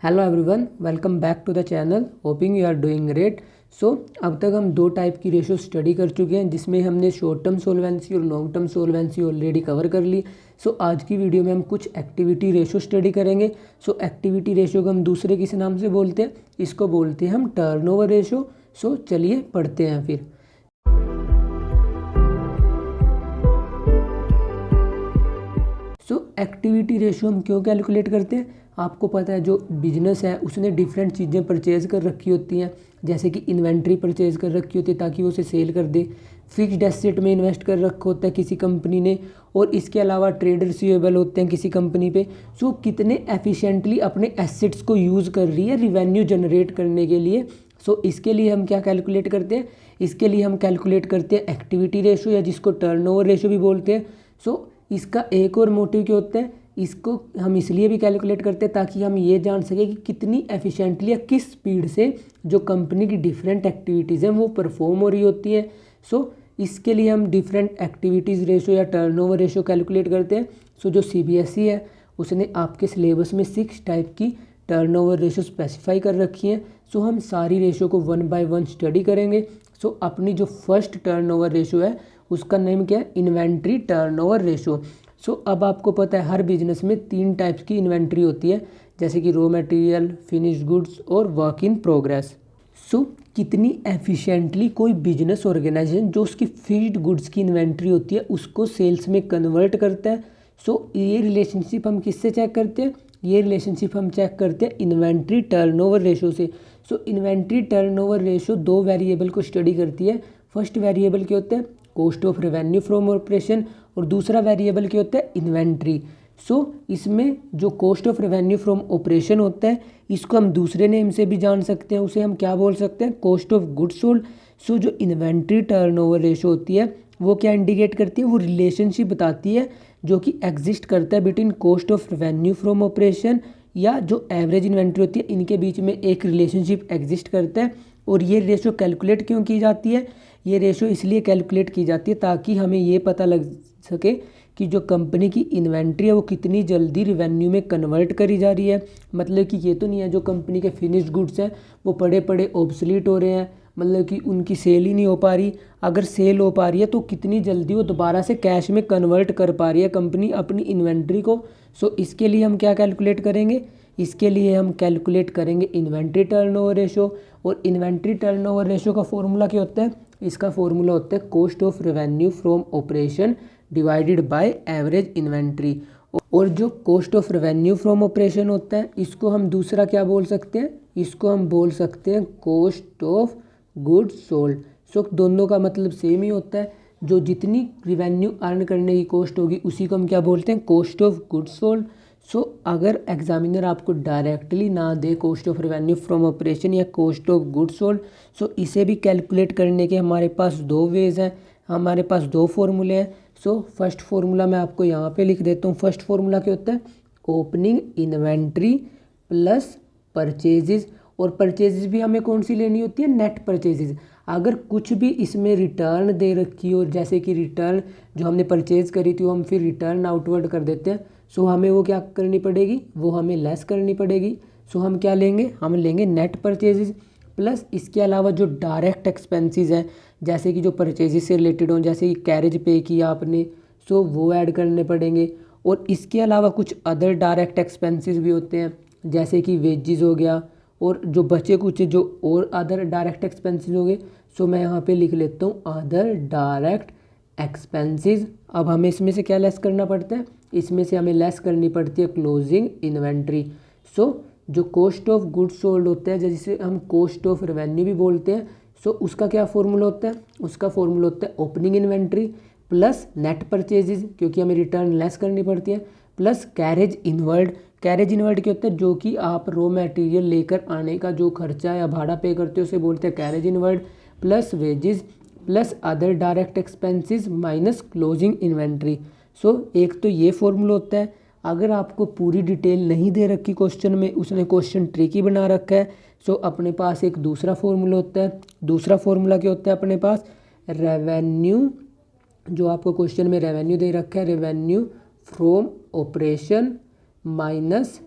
Hello everyone, welcome back to the channel. Hoping you are doing great. So अब तक हम दो type की रेशो स्टडी कर चुके हैं, जिसमें हमने शॉर्ट टर्म सोलवेंसी और long term solvency already cover कर ली। सो आज की वीडियो में हम कुछ एक्टिविटी रेशो स्टडी करेंगे। सो एक्टिविटी रेशो को हम दूसरे किस नाम से बोलते हैं, इसको बोलते हैं हम टर्नओवर रेशो। सो चलिए पढ़ते हैं फिर। एक्टिविटी रेशियो हम क्यों कैलकुलेट करते हैं, आपको पता है जो बिजनेस है उसने डिफरेंट चीज़ें परचेज़ कर रखी होती हैं, जैसे कि इन्वेंट्री परचेज़ कर रखी होती है ताकि वो उसे सेल कर दे। फिक्स्ड एसेट में इन्वेस्ट कर रखा होता है किसी कंपनी ने, और इसके अलावा ट्रेड रिसीवेबल होते हैं किसी कंपनी पे। सो कितने एफिशिएंटली अपने एसेट्स को यूज़ कर रही है रिवेन्यू जनरेट करने के लिए। सो इसके लिए हम क्या कैलकुलेट करते हैं, इसके लिए हम कैलकुलेट करते हैं एक्टिविटी रेशो, या जिसको टर्नओवर रेशो भी बोलते हैं। सो इसका एक और मोटिव क्या होता है, इसको हम इसलिए भी कैलकुलेट करते हैं ताकि हम ये जान सकें कि कितनी एफिशिएंटली या किस स्पीड से जो कंपनी की डिफरेंट एक्टिविटीज़ हैं वो परफॉर्म हो रही होती है। सो इसके लिए हम डिफरेंट एक्टिविटीज़ रेशो या टर्नओवर रेशो कैलकुलेट करते हैं। सो जो CBSE है उसने आपके सिलेबस में 6 टाइप की टर्नओवर रेशो स्पेसिफाई कर रखी हैं। सो हम सारी रेशो को 1 बाय 1 स्टडी करेंगे। सो अपनी जो फर्स्ट टर्नओवर रेशो है उसका नेम क्या है, इन्वेंट्री टर्नओवर रेशो। सो अब आपको पता है हर बिजनेस में 3 टाइप्स की इन्वेंट्री होती है, जैसे कि रॉ मटेरियल, फिनिश्ड गुड्स और वर्क इन प्रोग्रेस। सो कितनी एफिशिएंटली कोई बिजनेस ऑर्गेनाइजेशन जो उसकी फिनिश्ड गुड्स की इन्वेंट्री होती है उसको सेल्स में कन्वर्ट करता है। सो ये रिलेशनशिप हम किससे चेक करते हैं, ये रिलेशनशिप हम चेक करते हैं इन्वेंट्री टर्नओवर रेशो से। सो इन्वेंट्री टर्नओवर रेशो 2 वेरिएबल को स्टडी करती है। फर्स्ट वेरिएबल क्या होता है, cost of revenue from operation, और दूसरा वेरिएबल क्या होता है, इन्वेंट्री। सो इसमें जो cost of revenue from operation होता है इसको हम दूसरे नेम से भी जान सकते हैं, उसे हम क्या बोल सकते हैं, कॉस्ट ऑफ गुड्स सोल्ड। सो जो इन्वेंट्री टर्नओवर रेशो होती है वो क्या इंडिकेट करती है, वो रिलेशनशिप बताती है जो कि एग्जिस्ट करता है between cost of revenue from operation या जो एवरेज इन्वेंट्री होती है, इनके बीच में एक रिलेशनशिप एग्जिस्ट करता है। और ये रेशो कैलकुलेट क्यों की जाती है, ये रेशो इसलिए कैलकुलेट की जाती है ताकि हमें ये पता लग सके कि जो कंपनी की इन्वेंट्री है वो कितनी जल्दी रिवेन्यू में कन्वर्ट करी जा रही है। मतलब कि ये तो नहीं है जो कंपनी के फिनिश्ड गुड्स हैं वो पड़े पड़े ऑब्सलीट हो रहे हैं, मतलब कि उनकी सेल ही नहीं हो पा रही। अगर सेल हो पा रही है तो कितनी जल्दी वो दोबारा से कैश में कन्वर्ट कर पा रही है कंपनी अपनी इन्वेंट्री को। सो इसके लिए हम क्या कैलकुलेट करेंगे, इसके लिए हम कैलकुलेट करेंगे इन्वेंट्री टर्नओवर रेशो। और इन्वेंट्री टर्नओवर रेशो का फॉर्मूला क्या होता है, इसका फॉर्मूला होता है cost of revenue from operation divided by average inventory. और जो cost of revenue from operation होता है इसको हम दूसरा क्या बोल सकते हैं, इसको हम बोल सकते हैं कॉस्ट ऑफ गुड्स सोल्ड। सो दोनों का मतलब सेम ही होता है, जो जितनी रिवेन्यू अर्न करने की कॉस्ट होगी उसी को हम क्या बोलते हैं, cost of goods sold. So अगर एग्जामिनर आपको डायरेक्टली ना दे cost of revenue from operation या cost of goods sold, so इसे भी कैलकुलेट करने के हमारे पास 2 वेज हैं, हमारे पास 2 फॉर्मूले हैं। सो फर्स्ट फार्मूला मैं आपको यहाँ पे लिख देता हूँ। फर्स्ट फार्मूला क्या होता है, ओपनिंग इन्वेंट्री प्लस परचेजेस। और परचेजेस भी हमें कौन सी लेनी होती है, नेट परचेजेस। अगर कुछ भी इसमें रिटर्न दे रखी हो, जैसे कि रिटर्न जो हमने परचेज करी थी वो हम फिर रिटर्न आउटवर्ड कर देते हैं, सो हमें वो क्या करनी पड़ेगी, वो हमें लेस करनी पड़ेगी। सो हम क्या लेंगे, हम लेंगे नेट परचेजेस। प्लस इसके अलावा जो डायरेक्ट एक्सपेंसेस हैं, जैसे कि जो परचेजेस से रिलेटेड हों, जैसे कि कैरेज पे किया आपने, सो वो ऐड करने पड़ेंगे। और इसके अलावा कुछ अदर डायरेक्ट एक्सपेंसेस भी होते हैं, जैसे कि वेजेस हो गया, और जो बचे कुछ जो और अदर डायरेक्ट एक्सपेंसेस हो गए। सो मैं यहाँ पे लिख लेता हूँ अदर डायरेक्ट एक्सपेंसेस। अब हमें इसमें से क्या लेस करना पड़ता है, इसमें से हमें लेस करनी पड़ती है क्लोजिंग इन्वेंट्री। सो जो कॉस्ट ऑफ गुड्स सोल्ड होता है, जिसे हम कॉस्ट ऑफ रेवेन्यू भी बोलते हैं, सो उसका क्या फॉर्मूला होता है, उसका फॉर्मूला होता है opening inventory plus net purchases, क्योंकि हमें रिटर्न लेस करनी पड़ती है, plus carriage inward. Carriage inward क्या होता है, जो कि आप रॉ मटेरियल लेकर आने का जो खर्चा या भाड़ा पे करते हो उसे बोलते हैं carriage inward, plus wages plus other direct expenses minus closing inventory. So एक तो ये फॉर्मूला होता है। अगर आपको पूरी डिटेल नहीं दे रखी क्वेश्चन में, उसने क्वेश्चन ट्रिकी बना रखा है, सो अपने पास एक दूसरा फॉर्मूला होता है। दूसरा फॉर्मूला क्या होता है अपने पास, रेवेन्यू, जो आपको क्वेश्चन में रेवेन्यू दे रखा है, revenue from operation minus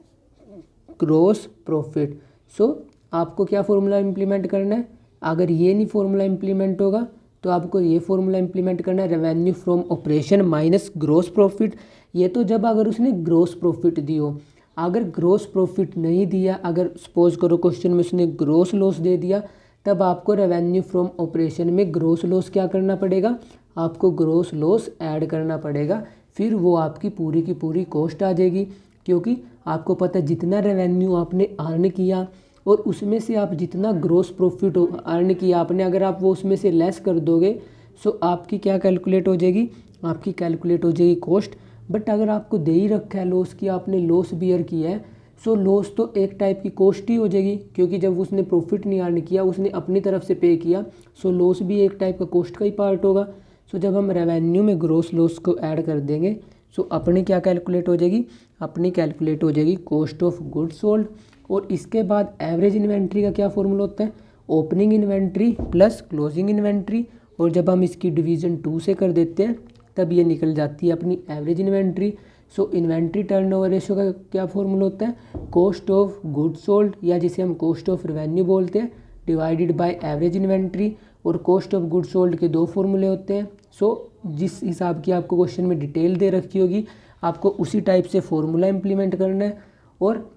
gross profit. So आपको क्या फॉर्मूला इम्प्लीमेंट करना है, अगर ये नहीं फॉर्मूला इम्प्लीमेंट होगा तो आपको ये फॉर्मूला इम्प्लीमेंट करना है, revenue from operation minus gross profit. ये तो जब अगर उसने ग्रोस प्रॉफिट दी हो, अगर ग्रोस प्रॉफिट नहीं दिया, अगर सपोज करो क्वेश्चन में उसने ग्रोस लॉस दे दिया, तब आपको रेवेन्यू फ्रॉम ऑपरेशन में ग्रोस लॉस क्या करना पड़ेगा, आपको ग्रोस लॉस ऐड करना पड़ेगा। फिर वो आपकी पूरी की पूरी कॉस्ट आ जाएगी, क्योंकि आपको पता है जितना रेवेन्यू आपने अर्न किया और उसमें से आप जितना ग्रोस प्रॉफिट अर्न किया आपने, अगर आप वो उसमें से लेस कर दोगे, सो आपकी क्या कैलकुलेट हो जाएगी, आपकी कैलकुलेट हो जाएगी कॉस्ट। बट अगर आपको दे ही रखा है लॉस की, आपने लॉस बियर किया है, सो लॉस तो एक टाइप की कॉस्ट ही हो जाएगी, क्योंकि जब उसने प्रॉफिट नहीं अर्न किया, उसने अपनी तरफ से पे किया, सो लॉस भी एक टाइप का कॉस्ट का ही पार्ट होगा। सो जब हम रेवेन्यू में ग्रोस लॉस को ऐड कर देंगे, सो अपनी क्या कैलकुलेट हो जाएगी, अपनी कैलकुलेट हो जाएगी कॉस्ट ऑफ गुड्स सोल्ड। और इसके बाद एवरेज इन्वेंट्री का क्या फॉर्मूला होता है, opening inventory plus closing inventory. और जब हम इसकी डिवीज़न 2 से कर देते हैं तब ये निकल जाती है अपनी एवरेज इन्वेंट्री। सो इन्वेंट्री टर्नओवर रेशियो का क्या फॉर्मूला होता है, कॉस्ट ऑफ गुड्स सोल्ड, या जिसे हम कॉस्ट ऑफ रेवेन्यू बोलते हैं, डिवाइडेड बाय एवरेज इन्वेंट्री। और कॉस्ट ऑफ गुड्स सोल्ड के 2 फॉर्मूले होते हैं। सो जिस हिसाब की आपको क्वेश्चन में डिटेल दे रखी होगी, आपको उसी टाइप से फॉर्मूला इम्प्लीमेंट करना है। और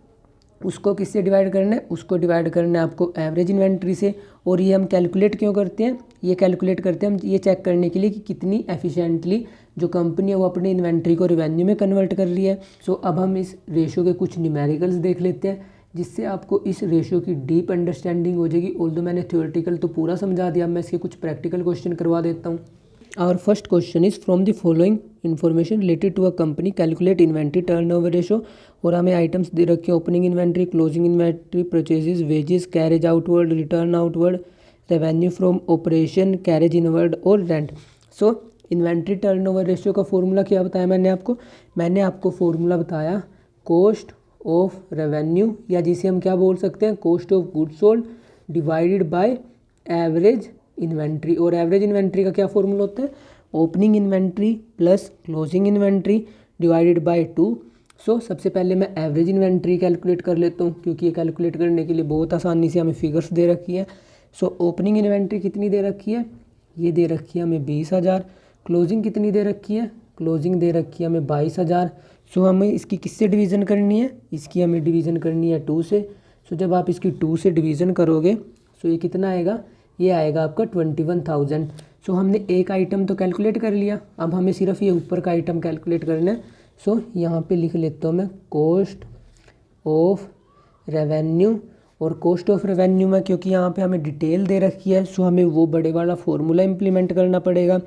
उसको किससे डिवाइड करना है, उसको डिवाइड करना है आपको एवरेज इन्वेंट्री से। और ये हम कैलकुलेट क्यों करते हैं, ये कैलकुलेट करते हैं हम ये चेक करने के लिए कि कितनी एफिशिएंटली जो कंपनी है वो अपनी इन्वेंट्री को रेवेन्यू में कन्वर्ट कर रही है। सो अब हम इस रेशियो के कुछ न्यूमेरिकल्स देख लेते हैं, जिससे आपको इस रेशियो की डीप अंडरस्टैंडिंग हो जाएगी। ऑल्दो मैंने थ्योरेटिकल तो पूरा समझा दिया, मैं इसके कुछ प्रैक्टिकल क्वेश्चन करवा देता हूँ। Our first question is from the following information related to a company calculate inventory turnover ratio। और हमें आइटम्स दे रखे हैं, opening inventory, closing inventory, purchases, wages, carriage outward, return outward, revenue from operation, carriage inward और rent. सो inventory turnover ratio का formula क्या बताया मैंने आपको फॉर्मूला बताया कॉस्ट ऑफ रेवेन्यू, या जिसे हम क्या बोल सकते हैं, cost of goods sold divided by average inventory. और एवरेज इन्वेंट्री का क्या फॉर्मूला होता है, opening inventory plus closing inventory divided by 2। सो सबसे पहले मैं एवरेज इन्वेंट्री कैलकुलेट कर लेता हूँ, क्योंकि ये कैलकुलेट करने के लिए बहुत आसानी से हमें फिगर्स दे रखी है। सो ओपनिंग इन्वेंट्री कितनी दे रखी है, ये दे रखी है हमें 20,000। क्लोजिंग कितनी दे रखी है, क्लोजिंग दे रखी है हमें 22,000। सो हमें इसकी किससे डिवीज़न करनी है, इसकी हमें डिवीज़न करनी है 2 से। सो जब आप इसकी 2 से डिवीज़न करोगे, सो ये कितना आएगा, ये आएगा आपका 21,000। सो हमने एक आइटम तो कैलकुलेट कर लिया, अब हमें सिर्फ ये ऊपर का आइटम कैलकुलेट करना है। सो यहाँ पे लिख लेता हूँ मैं कॉस्ट ऑफ रेवेन्यू। और कॉस्ट ऑफ रेवेन्यू में क्योंकि यहाँ पे हमें डिटेल दे रखी है, सो हमें वो बड़े वाला फॉर्मूला इम्प्लीमेंट करना पड़ेगा।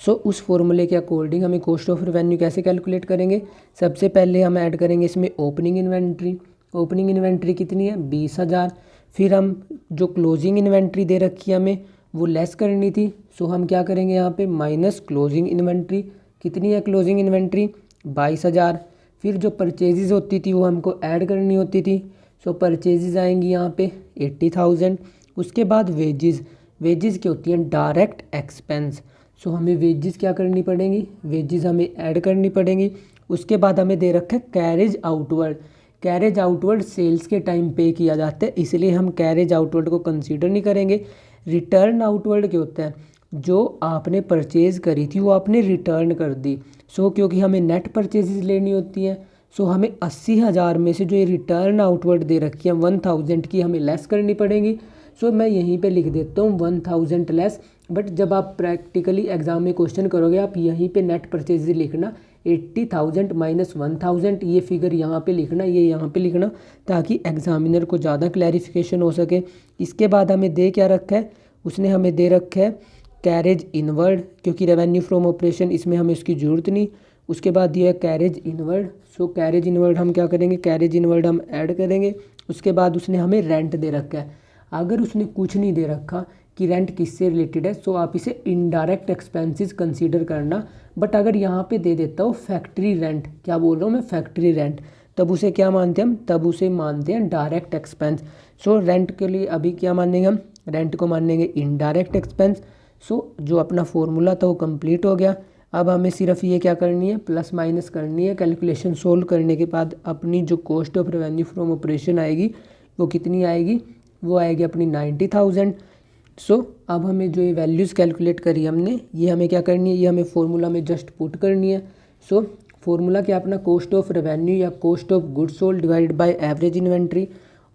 सो उस फॉर्मूले के अकॉर्डिंग हमें कॉस्ट ऑफ रेवेन्यू कैसे कैलकुलेट करेंगे, सबसे पहले हम ऐड करेंगे इसमें ओपनिंग इन्वेंट्री। ओपनिंग इन्वेंट्री कितनी है, 20,000। फिर हम जो क्लोजिंग इन्वेंट्री दे रखी है हमें वो लेस करनी थी, सो हम क्या करेंगे यहाँ पे माइनस क्लोजिंग इन्वेंट्री। कितनी है क्लोजिंग इन्वेंट्री, 22,000। फिर जो परचेजेस होती थी वो हमको ऐड करनी होती थी, सो परचेजेस आएंगी यहाँ पे 80,000। उसके बाद वेजेस, वेजेस क्या होती हैं, डायरेक्ट एक्सपेंस। सो हमें वेजेस क्या करनी पड़ेंगी, वेजेस हमें ऐड करनी पड़ेंगी। उसके बाद हमें दे रखा है carriage outward. Carriage outward sales के टाइम पे किया जाता है, इसलिए हम कैरेज आउटवर्ड को कंसीडर नहीं करेंगे। रिटर्न आउटवर्ड क्या होता है, जो आपने परचेज़ करी थी वो आपने रिटर्न कर दी। सो क्योंकि हमें नेट परचेजेस लेनी होती हैं, सो हमें 80,000 में से जो ये रिटर्न आउटवर्ड दे रखी है 1,000 की हमें लेस करनी पड़ेगी। सो मैं यहीं पे लिख देता हूँ 1,000 लेस। बट जब आप प्रैक्टिकली एग्जाम में क्वेश्चन करोगे, आप यहीं पे नेट परचेजेस लिखना 80,000 माइनस 1,000, ये फिगर यहाँ पे लिखना, ये यहाँ पे लिखना, ताकि एग्जामिनर को ज़्यादा क्लैरिफिकेशन हो सके। इसके बाद हमें दे क्या रखा है, उसने हमें दे रखा है कैरेज इनवर्ड, क्योंकि रेवेन्यू फ्रॉम ऑपरेशन इसमें हमें उसकी ज़रूरत नहीं। उसके बाद दिया है कैरेज इनवर्ड। सो कैरेज इनवर्ड हम क्या करेंगे, कैरेज इनवर्ड हम ऐड करेंगे। उसके बाद उसने हमें रेंट दे रखा है। अगर उसने कुछ नहीं दे रखा कि रेंट किससे रिलेटेड है, सो आप इसे इनडायरेक्ट एक्सपेंसेस कंसीडर करना। बट अगर यहाँ पे दे देता हो फैक्ट्री रेंट, क्या बोल रहा हूँ मैं, फैक्ट्री रेंट, तब उसे क्या मानते हैं हम, तब उसे मानते हैं डायरेक्ट एक्सपेंस। सो रेंट के लिए अभी क्या मानेंगे हम, रेंट को मानेंगे इनडायरेक्ट एक्सपेंस। सो जो अपना फॉर्मूला था वो कंप्लीट हो गया। अब हमें सिर्फ ये क्या करनी है, प्लस माइनस करनी है। कैलकुलेशन सोल्व करने के बाद अपनी जो cost of revenue from operation आएगी वो कितनी आएगी, वो आएगी अपनी 90,000। सो अब हमें जो ये वैल्यूज़ कैलकुलेट करी हमने, ये हमें क्या करनी है, ये हमें फॉर्मूला में जस्ट पुट करनी है। सो फॉर्मूला क्या अपना, कॉस्ट ऑफ रेवेन्यू या cost of goods sold divide by average inventory.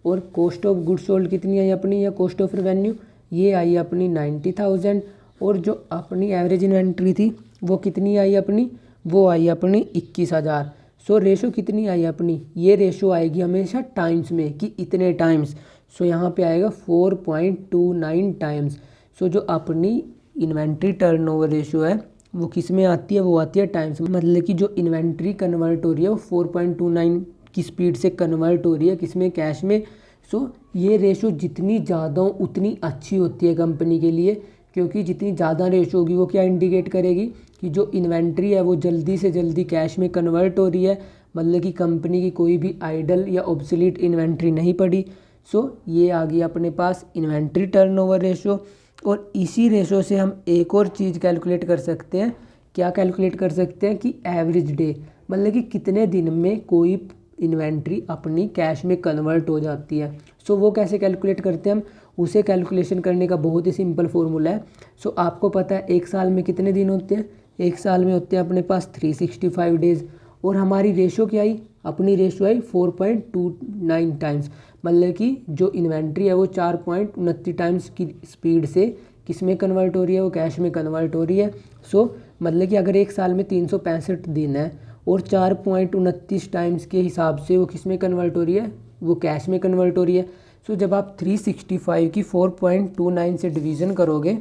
और कॉस्ट ऑफ गुड्स सोल्ड कितनी आई अपनी, या कॉस्ट ऑफ रेवेन्यू, ये आई अपनी 90,000। और जो अपनी एवरेज इन्वेंट्री थी वो कितनी आई अपनी, वो आई अपनी 21,000। सो रेशो कितनी आई अपनी, ये रेशो आएगी हमेशा टाइम्स में कि इतने टाइम्स। सो यहाँ पे आएगा 4.29 टाइम्स। सो जो अपनी इन्वेंट्री टर्नओवर रेशो है वो किस में आती है, वो आती है टाइम्स में। मतलब कि जो इन्वेंट्री कन्वर्ट हो रही है वो 4.29 की स्पीड से कन्वर्ट हो रही है किस में, कैश में। सो ये रेशो जितनी ज़्यादा हो उतनी अच्छी होती है कंपनी के लिए, क्योंकि जितनी ज़्यादा रेशो होगी वो क्या इंडिकेट करेगी कि जो इन्वेंट्री है वो जल्दी से जल्दी कैश में कन्वर्ट हो रही है, मतलब कि कंपनी की कोई भी आइडल या ऑब्सोलीट इन्वेंट्री नहीं पड़ी। सो ये आ गई अपने पास इन्वेंट्री टर्नओवर रेशो। और इसी रेशो से हम एक और चीज़ कैलकुलेट कर सकते हैं। क्या कैलकुलेट कर सकते हैं कि एवरेज डे, मतलब कि कितने दिन में कोई इन्वेंट्री अपनी कैश में कन्वर्ट हो जाती है। सो वो कैसे कैलकुलेट करते हैं हम, उसे कैलकुलेशन करने का बहुत ही सिंपल फार्मूला है। सो आपको पता है एक साल में कितने दिन होते हैं, एक साल में होते हैं अपने पास 365 डेज़। और हमारी रेशो क्या आई, अपनी रेशो आई 4.29 टाइम्स, मतलब कि जो इन्वेंट्री है वो 4.29 टाइम्स की स्पीड से किस में कन्वर्ट हो रही है, वो कैश में कन्वर्ट हो रही है। सो मतलब कि अगर एक साल में 365 दिन है और 4.29 टाइम्स के हिसाब से वो किस में कन्वर्ट हो रही है, वो कैश में कन्वर्ट हो रही है। सो जब आप 365 की 4.29 से डिवीज़न करोगे,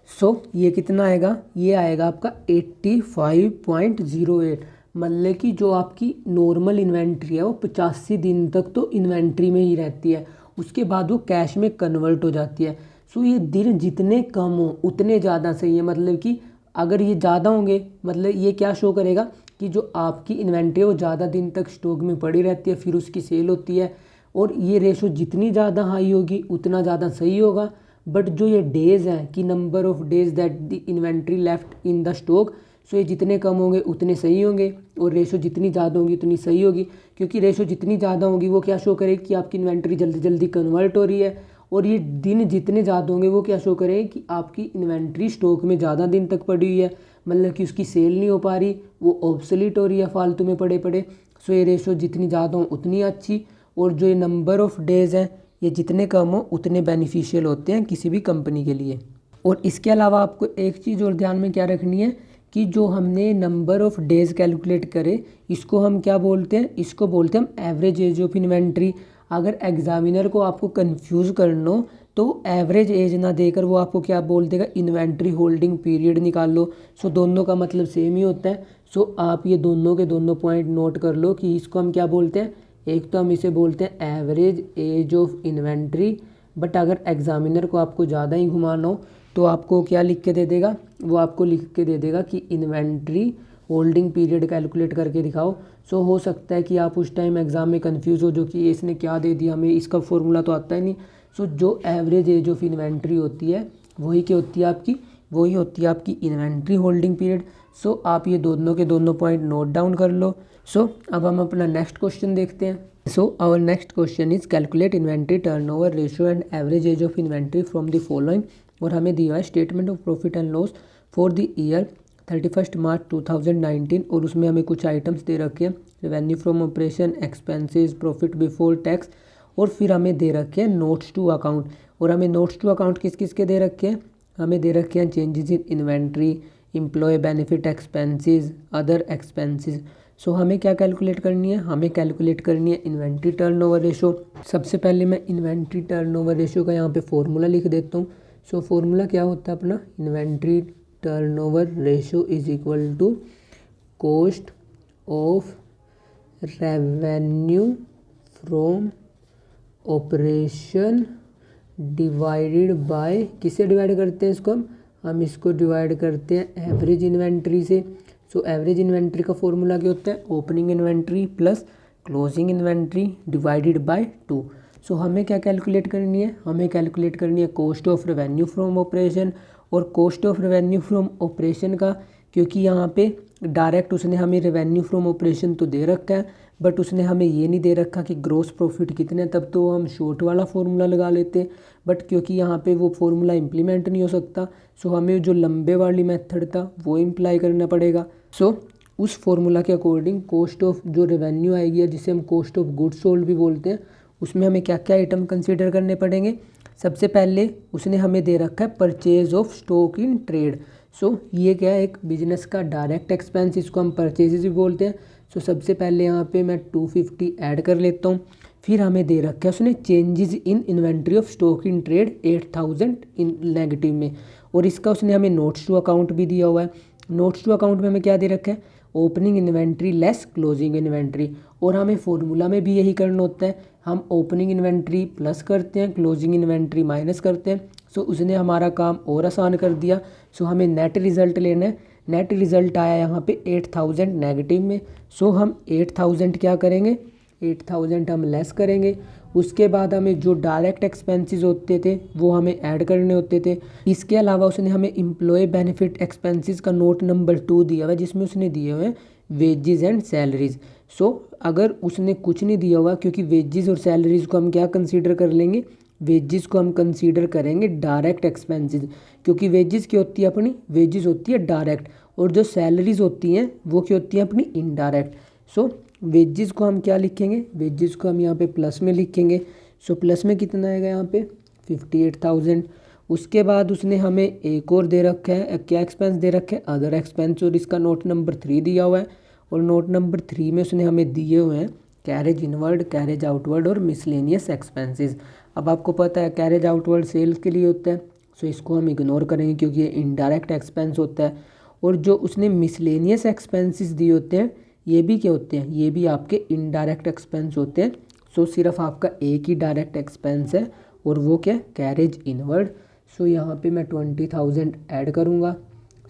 सो ये कितना आएगा, ये आएगा आपका 85.08। मतलब कि जो आपकी नॉर्मल इन्वेंट्री है वो 85 दिन तक तो इन्वेंट्री में ही रहती है, उसके बाद वो कैश में कन्वर्ट हो जाती है। सो ये दिन जितने कम हो उतने ज़्यादा सही है। मतलब कि अगर ये ज़्यादा होंगे, मतलब ये क्या शो करेगा कि जो आपकी इन्वेंट्री है वो ज़्यादा दिन तक स्टॉक में पड़ी रहती है, फिर उसकी सेल होती है। और ये रेशो जितनी ज़्यादा हाई होगी उतना ज़्यादा सही होगा। बट जो ये डेज़ हैं कि number of days that the inventory left in the stock, so ये जितने कम होंगे उतने सही होंगे और रेशो जितनी ज़्यादा होगी उतनी सही होगी। क्योंकि रेशो जितनी ज़्यादा होगी वो क्या शो करेगी कि आपकी इन्वेंट्री जल्दी जल्दी कन्वर्ट हो रही है। और ये दिन जितने ज़्यादा होंगे वो क्या शो करेंगे कि आपकी इन्वेंट्री स्टॉक में ज़्यादा दिन तक पड़ी हुई है, मतलब कि उसकी सेल नहीं हो पा रही, वो ऑब्सोलीट हो रही है फालतू में पड़े पड़े। सो ये रेशो जितनी ज़्यादा हो उतनी अच्छी। और जो ये नंबर ऑफ़ डेज़ हैं ये जितने कम हो उतने बेनिफिशियल होते हैं किसी भी कंपनी के लिए। और इसके अलावा आपको एक चीज़ और ध्यान में क्या रखनी है कि जो हमने नंबर ऑफ़ डेज़ कैलकुलेट करे इसको हम क्या बोलते हैं, इसको बोलते हैं हम एवरेज एज ऑफ इन्वेंट्री। अगर एग्जामिनर को आपको कंफ्यूज करना हो तो एवरेज एज ना देकर वो आपको क्या बोल देगा, इन्वेंट्री होल्डिंग पीरियड निकाल लो। सो दोनों का मतलब सेम ही होता है। सो आप ये दोनों के दोनों पॉइंट नोट कर लो कि इसको हम क्या बोलते हैं, एक तो हम इसे बोलते हैं average age of inventory. But अगर एग्जामिनर को आपको ज़्यादा ही घुमाना हो तो आपको क्या लिख के दे देगा, वो आपको लिख के दे देगा कि इन्वेंट्री होल्डिंग पीरियड कैलकुलेट करके दिखाओ। सो हो सकता है कि आप उस टाइम एग्ज़ाम में कंफ्यूज हो, जो कि इसने क्या दे दिया हमें, इसका फॉर्मूला तो आता ही नहीं। सो जो एवरेज एज ऑफ इन्वेंट्री होती है वही क्या होती है आपकी, वही होती है आपकी इन्वेंट्री होल्डिंग पीरियड। सो आप ये दोनों के दोनों पॉइंट नोट डाउन कर लो। सो अब हम अपना नेक्स्ट क्वेश्चन देखते हैं। So our next question is calculate inventory turnover ratio and average age of inventory from the following. और हमें दिया है statement of profit and loss for the year 31 March 2019। और उसमें हमें कुछ आइटम्स दे रखे हैं, revenue from operation, expenses, profit before tax, और फिर हमें दे रखे हैं नोट्स टू अकाउंट। और हमें नोट्स टू अकाउंट किस किस के दे रखे हैं, हमें दे रखे हैं changes in inventory, employ benefit expenses, other expenses. So हमें क्या कैलकुलेट करनी है, हमें कैलकुलेट करनी है इन्वेंट्री टर्नओवर रेशो। सबसे पहले मैं इन्वेंट्री टर्नओवर रेशो का यहाँ पे फॉर्मूला लिख देता हूँ। सो फॉर्मूला क्या होता है अपना, inventory turnover ratio is equal to cost of revenue from operation divided by, किससे डिवाइड करते हैं इसको हम इसको डिवाइड करते हैं एवरेज इन्वेंट्री से। सो एवरेज इन्वेंट्री का फॉर्मूला क्या होता है, opening inventory plus closing inventory divided by 2। So हमें क्या कैलकुलेट करनी है, हमें कैलकुलेट करनी है cost of revenue from operation. और cost of revenue from operation का क्योंकि यहाँ पे डायरेक्ट उसने हमें रेवेन्यू फ्रॉम ऑपरेशन तो दे रखा है, बट उसने हमें ये नहीं दे रखा कि ग्रॉस प्रॉफिट कितने, तब तो हम शॉर्ट वाला फार्मूला लगा लेते। बट क्योंकि यहाँ पे वो फार्मूला इम्प्लीमेंट नहीं हो सकता, सो हमें जो लंबे वाली मेथड था वो इम्प्लाई करना पड़ेगा। सो उस फार्मूला के अकॉर्डिंग कॉस्ट ऑफ जो रेवेन्यू आएगी, जिसे हम कॉस्ट ऑफ गुड्स सोल्ड भी बोलते हैं, उसमें हमें क्या क्या आइटम कंसीडर करने पड़ेंगे। सबसे पहले उसने हमें दे रखा है purchase of stock in trade. So ये क्या है, एक बिजनेस का डायरेक्ट एक्सपेंस, इसको हम परचेजेस भी बोलते हैं। सो सबसे पहले यहाँ पे मैं 250 ऐड कर लेता हूँ। फिर हमें दे रखा है उसने changes in inventory of stock in trade 8000 in negative में, और इसका उसने हमें नोट्स टू अकाउंट भी दिया हुआ है। नोट्स टू अकाउंट में हमें क्या दे रखा है, opening inventory less closing inventory, और हमें फॉर्मूला में भी यही करना होता है, हम ओपनिंग इन्वेंट्री प्लस करते हैं, क्लोजिंग इन्वेंट्री माइनस करते हैं। सो उसने हमारा काम और आसान कर दिया। सो हमें नेट रिज़ल्ट लेना है। नेट रिज़ल्ट आया यहाँ पे 8000 नेगेटिव में। सो हम 8000 क्या करेंगे, 8000 हम लेस करेंगे। उसके बाद हमें जो डायरेक्ट एक्सपेंसेस होते थे वो हमें ऐड करने होते थे। इसके अलावा उसने हमें एम्प्लॉय बेनिफिट एक्सपेंसेस का नोट नंबर 2 दिया हुआ है, जिसमें उसने दिए हुए हैं वेजेस एंड सैलरीज। सो अगर उसने कुछ नहीं दिया हुआ, क्योंकि वेजेस और सैलरीज को हम क्या कंसीडर कर लेंगे, वेजेस को हम कंसीडर करेंगे डायरेक्ट एक्सपेंसेस, क्योंकि वेजेस क्या होती है अपनी, वेजेस होती है डायरेक्ट, और जो सैलरीज होती हैं वो क्या होती हैं अपनी इनडायरेक्ट। सो वेजेस को हम क्या लिखेंगे, वेजेस को हम यहाँ पे प्लस में लिखेंगे। सो प्लस में कितना आएगा यहाँ पे 58,000। उसके बाद उसने हमें एक और दे रखा है, क्या एक्सपेंस दे रखे हैं, अदर एक्सपेंस, और इसका नोट नंबर 3 दिया हुआ है। और नोट नंबर 3 में उसने हमें दिए हुए हैं कैरेज इनवर्ड, कैरेज आउटवर्ड और मिसलेनियस एक्सपेंसेस। अब आपको पता है कैरेज आउटवर्ड सेल्स के लिए होता है, सो इसको हम इग्नोर करेंगे क्योंकि ये इनडायरेक्ट एक्सपेंस होता है। और जो उसने मिसलेनियस एक्सपेंसेस दिए होते हैं, ये भी क्या होते हैं, ये भी आपके इनडायरेक्ट एक्सपेंस होते हैं। सो सिर्फ आपका एक ही डायरेक्ट एक्सपेंस है, और वो क्या, कैरेज इनवर्ड। सो यहाँ पे मैं 20,000 ऐड करूँगा।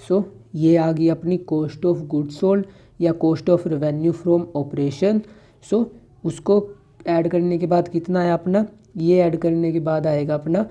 सो ये आ गई अपनी कॉस्ट ऑफ गुड्स सोल्ड या cost of revenue from operation. So उसको ऐड करने के बाद कितना है अपना, ये ऐड करने के बाद आएगा अपना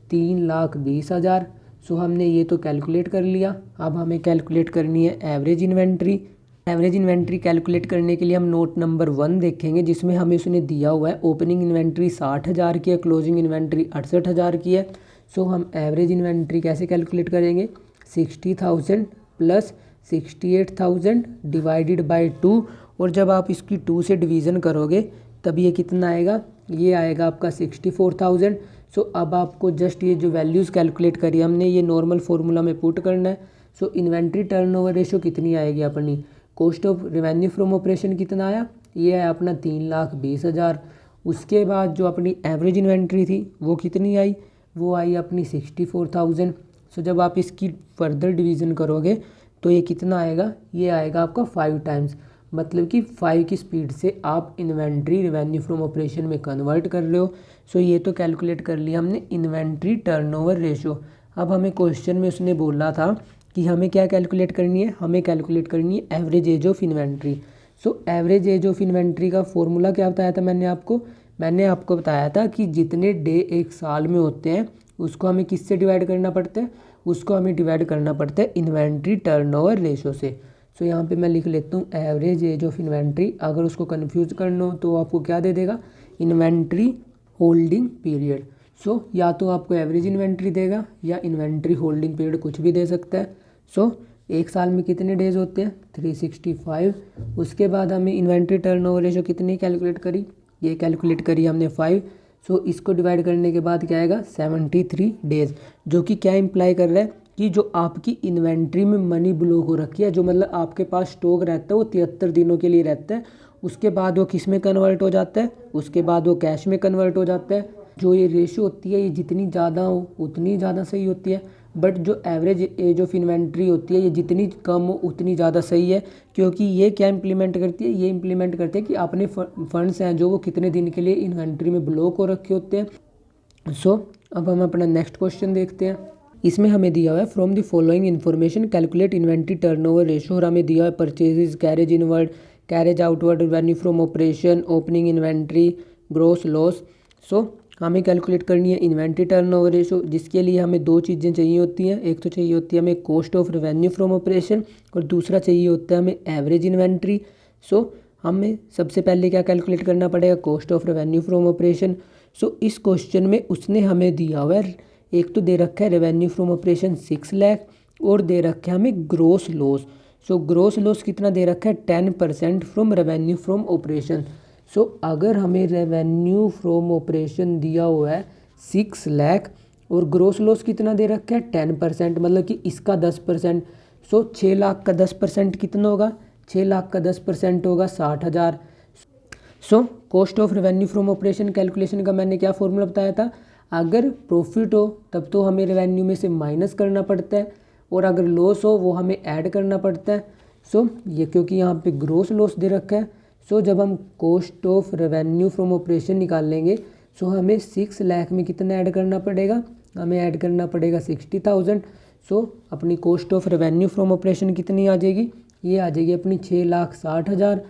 3,20,000। सो हमने ये तो कैलकुलेट कर लिया। अब हमें कैलकुलेट करनी है average inventory. Average inventory calculate करने के लिए हम नोट नंबर 1 देखेंगे, जिसमें हमें उसने दिया हुआ है ओपनिंग इन्वेंट्री 60,000 की है, क्लोजिंग इन्वेंट्री 68,000 की है। सो हम एवरेज इन्वेंट्री कैसे कैलकुलेट करेंगे, 60,000 प्लस 68,000 डिवाइडेड बाई 2, और जब आप इसकी 2 से डिवीज़न करोगे तब ये कितना आएगा, ये आएगा आपका 64,000। सो अब आपको जस्ट ये जो वैल्यूज़ कैलकुलेट करी हमने, ये नॉर्मल फार्मूला में पुट करना है। सो इन्वेंट्री टर्नओवर रेशो कितनी आएगी अपनी, cost of revenue from operation कितना आया, ये है अपना 3,20,000। उसके बाद जो अपनी एवरेज इन्वेंट्री थी वो कितनी आई, वो आई अपनी 64,000। सो जब आप इसकी फर्दर डिवीज़न करोगे तो ये कितना आएगा, ये आएगा आपका 5 टाइम्स, मतलब कि 5 की स्पीड से आप इन्वेंट्री रेवेन्यू फ्रॉम ऑपरेशन में कन्वर्ट कर रहे हो। सो ये तो कैलकुलेट कर लिया हमने इन्वेंट्री टर्नओवर रेशो। अब हमें क्वेश्चन में उसने बोला था कि हमें क्या कैलकुलेट करनी है, हमें कैलकुलेट करनी है average age of inventory. So average age of inventory का फॉर्मूला क्या बताया था मैंने आपको बताया था कि जितने डे एक साल में होते हैं उसको हमें किससे डिवाइड करना पड़ता है, उसको हमें डिवाइड करना पड़ता है इन्वेंट्री टर्नओवर रेशो से। सो यहाँ पे मैं लिख लेता हूँ एवरेज एज ऑफ इन्वेंट्री। अगर उसको कन्फ्यूज़ करना हो तो आपको क्या दे देगा, इन्वेंट्री होल्डिंग पीरियड। सो या तो आपको एवरेज इन्वेंट्री देगा या इन्वेंट्री होल्डिंग पीरियड, कुछ भी दे सकता है। सो एक साल में कितने डेज होते हैं, 365। उसके बाद हमें इन्वेंट्री टर्नओवर रेशो कितनी कैलकुलेट करी, ये कैलकुलेट करी हमने 5। सो इसको डिवाइड करने के बाद क्या आएगा, 73 डेज, जो कि क्या इम्प्लाई कर रहा है कि जो आपकी इन्वेंट्री में मनी ब्लॉक हो रखी है, जो मतलब आपके पास स्टॉक रहता है वो 73 दिनों के लिए रहता है, उसके बाद वो किस में कन्वर्ट हो जाता है, उसके बाद वो कैश में कन्वर्ट हो जाता है। जो ये रेशियो होती है ये जितनी ज़्यादा हो उतनी ज़्यादा सही होती है, बट जो एवरेज एज ऑफ इन्वेंट्री होती है ये जितनी कम हो उतनी ज़्यादा सही है, क्योंकि ये क्या इम्प्लीमेंट करती है, ये इम्प्लीमेंट करती है कि अपने फंड्स हैं जो वो कितने दिन के लिए इन्वेंट्री में ब्लॉक हो रखे होते हैं। सो अब हम अपना नेक्स्ट क्वेश्चन देखते हैं। इसमें हमें दिया हुआ है from the following information calculate inventory turnover ratio, और हमें दिया है purchases, carriage inward, carriage outward, revenue from operation, opening inventory, gross loss. So हमें कैलकुलेट करनी है इन्वेंट्री टर्नओवर रेशो, जिसके लिए हमें दो चीज़ें चाहिए होती हैं। एक तो चाहिए होती है हमें cost of revenue from operation और दूसरा चाहिए होता है हमें एवरेज इन्वेंट्री। सो हमें सबसे पहले क्या कैलकुलेट करना पड़ेगा, cost of revenue from operation. So इस क्वेश्चन में उसने हमें दिया हुआ है, एक तो दे रखा है रेवेन्यू फ्रॉम ऑपरेशन 6 लाख और दे रखा है हमें ग्रोस लॉस। सो ग्रोस लॉस कितना दे रखा है, 10% फ्रॉम रेवेन्यू फ्रॉम ऑपरेशन। सो अगर हमें रेवेन्यू फ्रॉम ऑपरेशन दिया हुआ है 6 लाख और ग्रोस लॉस कितना दे रखा है 10%, मतलब कि इसका 10%। सो 6 लाख का 10% कितना होगा, 6 लाख का 10% होगा 60,000। So cost of revenue from operation calculation का मैंने क्या फॉर्मूला बताया था, अगर प्रॉफिट हो तब तो हमें रेवेन्यू में से माइनस करना पड़ता है और अगर लॉस हो वो हमें ऐड करना पड़ता है। सो ये क्योंकि यहाँ पे ग्रोस लॉस दे रखा है, सो जब हम cost of revenue from operation निकाल लेंगे सो हमें 6 लाख में कितना ऐड करना पड़ेगा, हमें ऐड करना पड़ेगा 60,000। सो अपनी cost of revenue from operation कितनी आ जाएगी, ये आ जाएगी अपनी 6,60,000।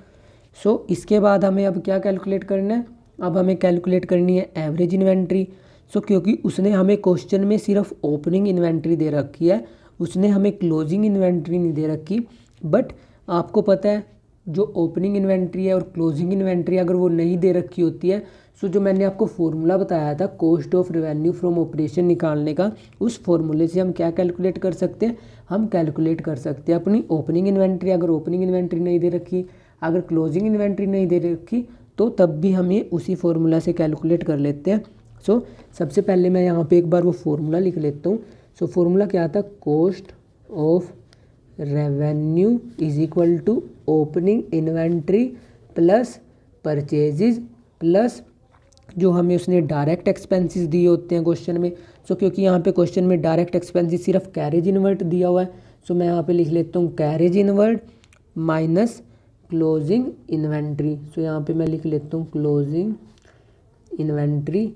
सो इसके बाद हमें अब क्या कैलकुलेट करना है, अब हमें कैलकुलेट करनी है एवरेज इन्वेंट्री। सो क्योंकि उसने हमें क्वेश्चन में सिर्फ ओपनिंग इन्वेंट्री दे रखी है, उसने हमें क्लोजिंग इन्वेंट्री नहीं दे रखी। बट आपको पता है जो ओपनिंग इन्वेंट्री है और क्लोजिंग इन्वेंट्री अगर वो नहीं दे रखी होती है, सो जो मैंने आपको फॉर्मूला बताया था cost of revenue from operation निकालने का, उस फॉर्मूले से हम क्या कैलकुलेट कर सकते हैं, हम कैलकुलेट कर सकते हैं अपनी ओपनिंग इन्वेंट्री। अगर ओपनिंग इन्वेंट्री नहीं दे रखी, अगर क्लोजिंग इन्वेंट्री नहीं दे रखी, तो तब भी हम ये उसी फॉर्मूला से कैलकुलेट कर लेते हैं। सो सबसे पहले मैं यहाँ पे एक बार वो फॉर्मूला लिख लेता हूँ। सो फॉर्मूला क्या था, cost of revenue is equal to opening inventory plus purchases plus जो हमें उसने डायरेक्ट एक्सपेंसेस दिए होते हैं क्वेश्चन में। सो क्योंकि यहाँ पे क्वेश्चन में डायरेक्ट एक्सपेंसेस सिर्फ कैरेज इनवर्ट दिया हुआ है, सो मैं यहाँ पे लिख लेता हूँ carriage inward minus closing inventory. So यहाँ पे मैं लिख लेता हूँ क्लोजिंग इन्वेंट्री।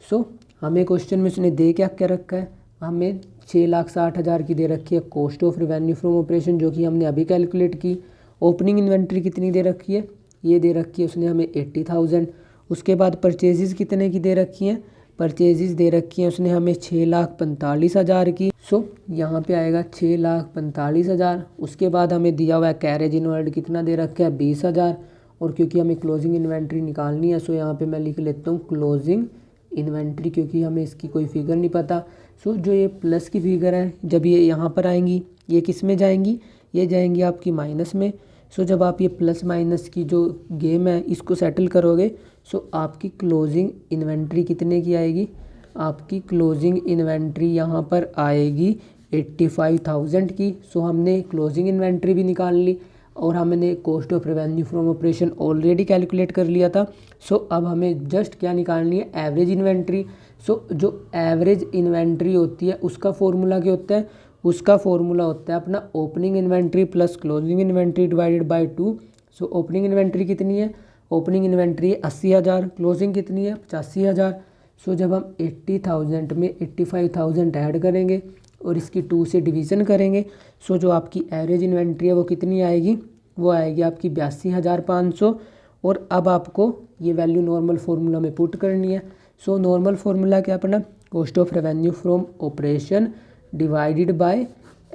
सो हमें क्वेश्चन में उसने दे क्या क्या रखा है, हमें 6,60,000 की दे रखी है cost of revenue from operation, जो कि हमने अभी कैलकुलेट की। ओपनिंग इन्वेंट्री कितनी दे रखी है, ये दे रखी है उसने हमें 80,000। उसके बाद परचेजेस कितने की दे रखी हैं, परचेजेस दे रखी हैं उसने हमें 6,45,000 की। सो यहाँ पे आएगा 6,45,000। उसके बाद हमें दिया हुआ है कैरेज इनवर्ड कितना दे रखा है 20,000। और क्योंकि हमें क्लोजिंग इन्वेंट्री निकालनी है, सो यहाँ पे मैं लिख लेता हूँ क्लोजिंग इन्वेंट्री, क्योंकि हमें इसकी कोई फिगर नहीं पता। सो जो ये प्लस की फिगर है, जब ये यहाँ पर आएंगी ये किस में जाएंगी, ये जाएंगी आपकी माइनस में। सो जब आप ये प्लस माइनस की जो गेम है इसको सेटल करोगे, सो आपकी क्लोजिंग इन्वेंट्री कितने की आएगी, आपकी क्लोजिंग इन्वेंट्री यहाँ पर आएगी 85,000 की। सो हमने क्लोजिंग इन्वेंट्री भी निकाल ली और हमने cost of revenue from operation already calculate कर लिया था। सो अब हमें जस्ट क्या निकालनी है, एवरेज इन्वेंट्री। सो जो एवरेज इन्वेंट्री होती है उसका फॉर्मूला क्या होता है, उसका फॉर्मूला होता है अपना opening inventory plus closing inventory divided by 2। So opening inventory कितनी है, ओपनिंग इन्वेंट्री 80,000, क्लोजिंग कितनी है 85,000। सो जब हम 80,000 में 85,000 ऐड करेंगे और इसकी 2 से डिवीज़न करेंगे, सो जो आपकी एवरेज इन्वेंट्री है वो कितनी आएगी, वो आएगी आपकी 82,500। और अब आपको ये वैल्यू नॉर्मल फार्मूला में पुट करनी है। सो नॉर्मल फार्मूला क्या अपना, cost of revenue from operation divided by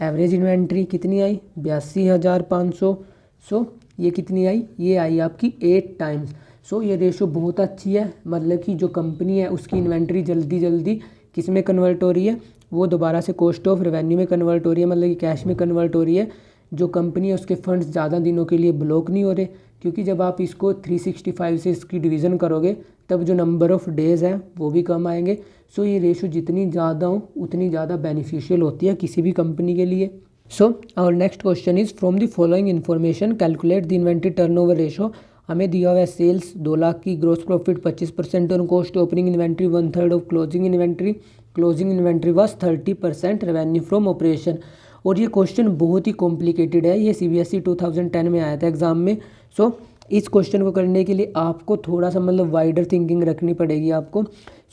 average inventory कितनी आई 82,500। सो ये कितनी आई, ये आई आपकी 8 टाइम्स। सो ये रेशो बहुत अच्छी है, मतलब कि जो कंपनी है उसकी इन्वेंट्री जल्दी जल्दी किस में कन्वर्ट हो रही है, वो दोबारा से कॉस्ट ऑफ रेवेन्यू में कन्वर्ट हो रही है, मतलब कि कैश में कन्वर्ट हो रही है। जो कंपनी है उसके फंड्स ज़्यादा दिनों के लिए ब्लॉक नहीं हो रहे, क्योंकि जब आप इसको 365 से इसकी डिवीज़न करोगे तब जो नंबर ऑफ़ डेज़ हैं वो भी कम आएंगे। सो ये रेशो जितनी ज़्यादा हो उतनी ज़्यादा बेनिफिशियल होती है किसी भी कंपनी के लिए। So our next question is from the following information calculate the inventory turnover ratio. हमें दिया हुआ है सेल्स 2 लाख की, gross profit 25% on cost, opening inventory 1/3 of closing inventory, closing inventory was 30% revenue from operation. और ये question बहुत ही complicated है, ये CBSE 2010 में आया था एग्जाम में। सो इस क्वेश्चन को करने के लिए आपको थोड़ा सा मतलब वाइडर थिंकिंग रखनी पड़ेगी आपको।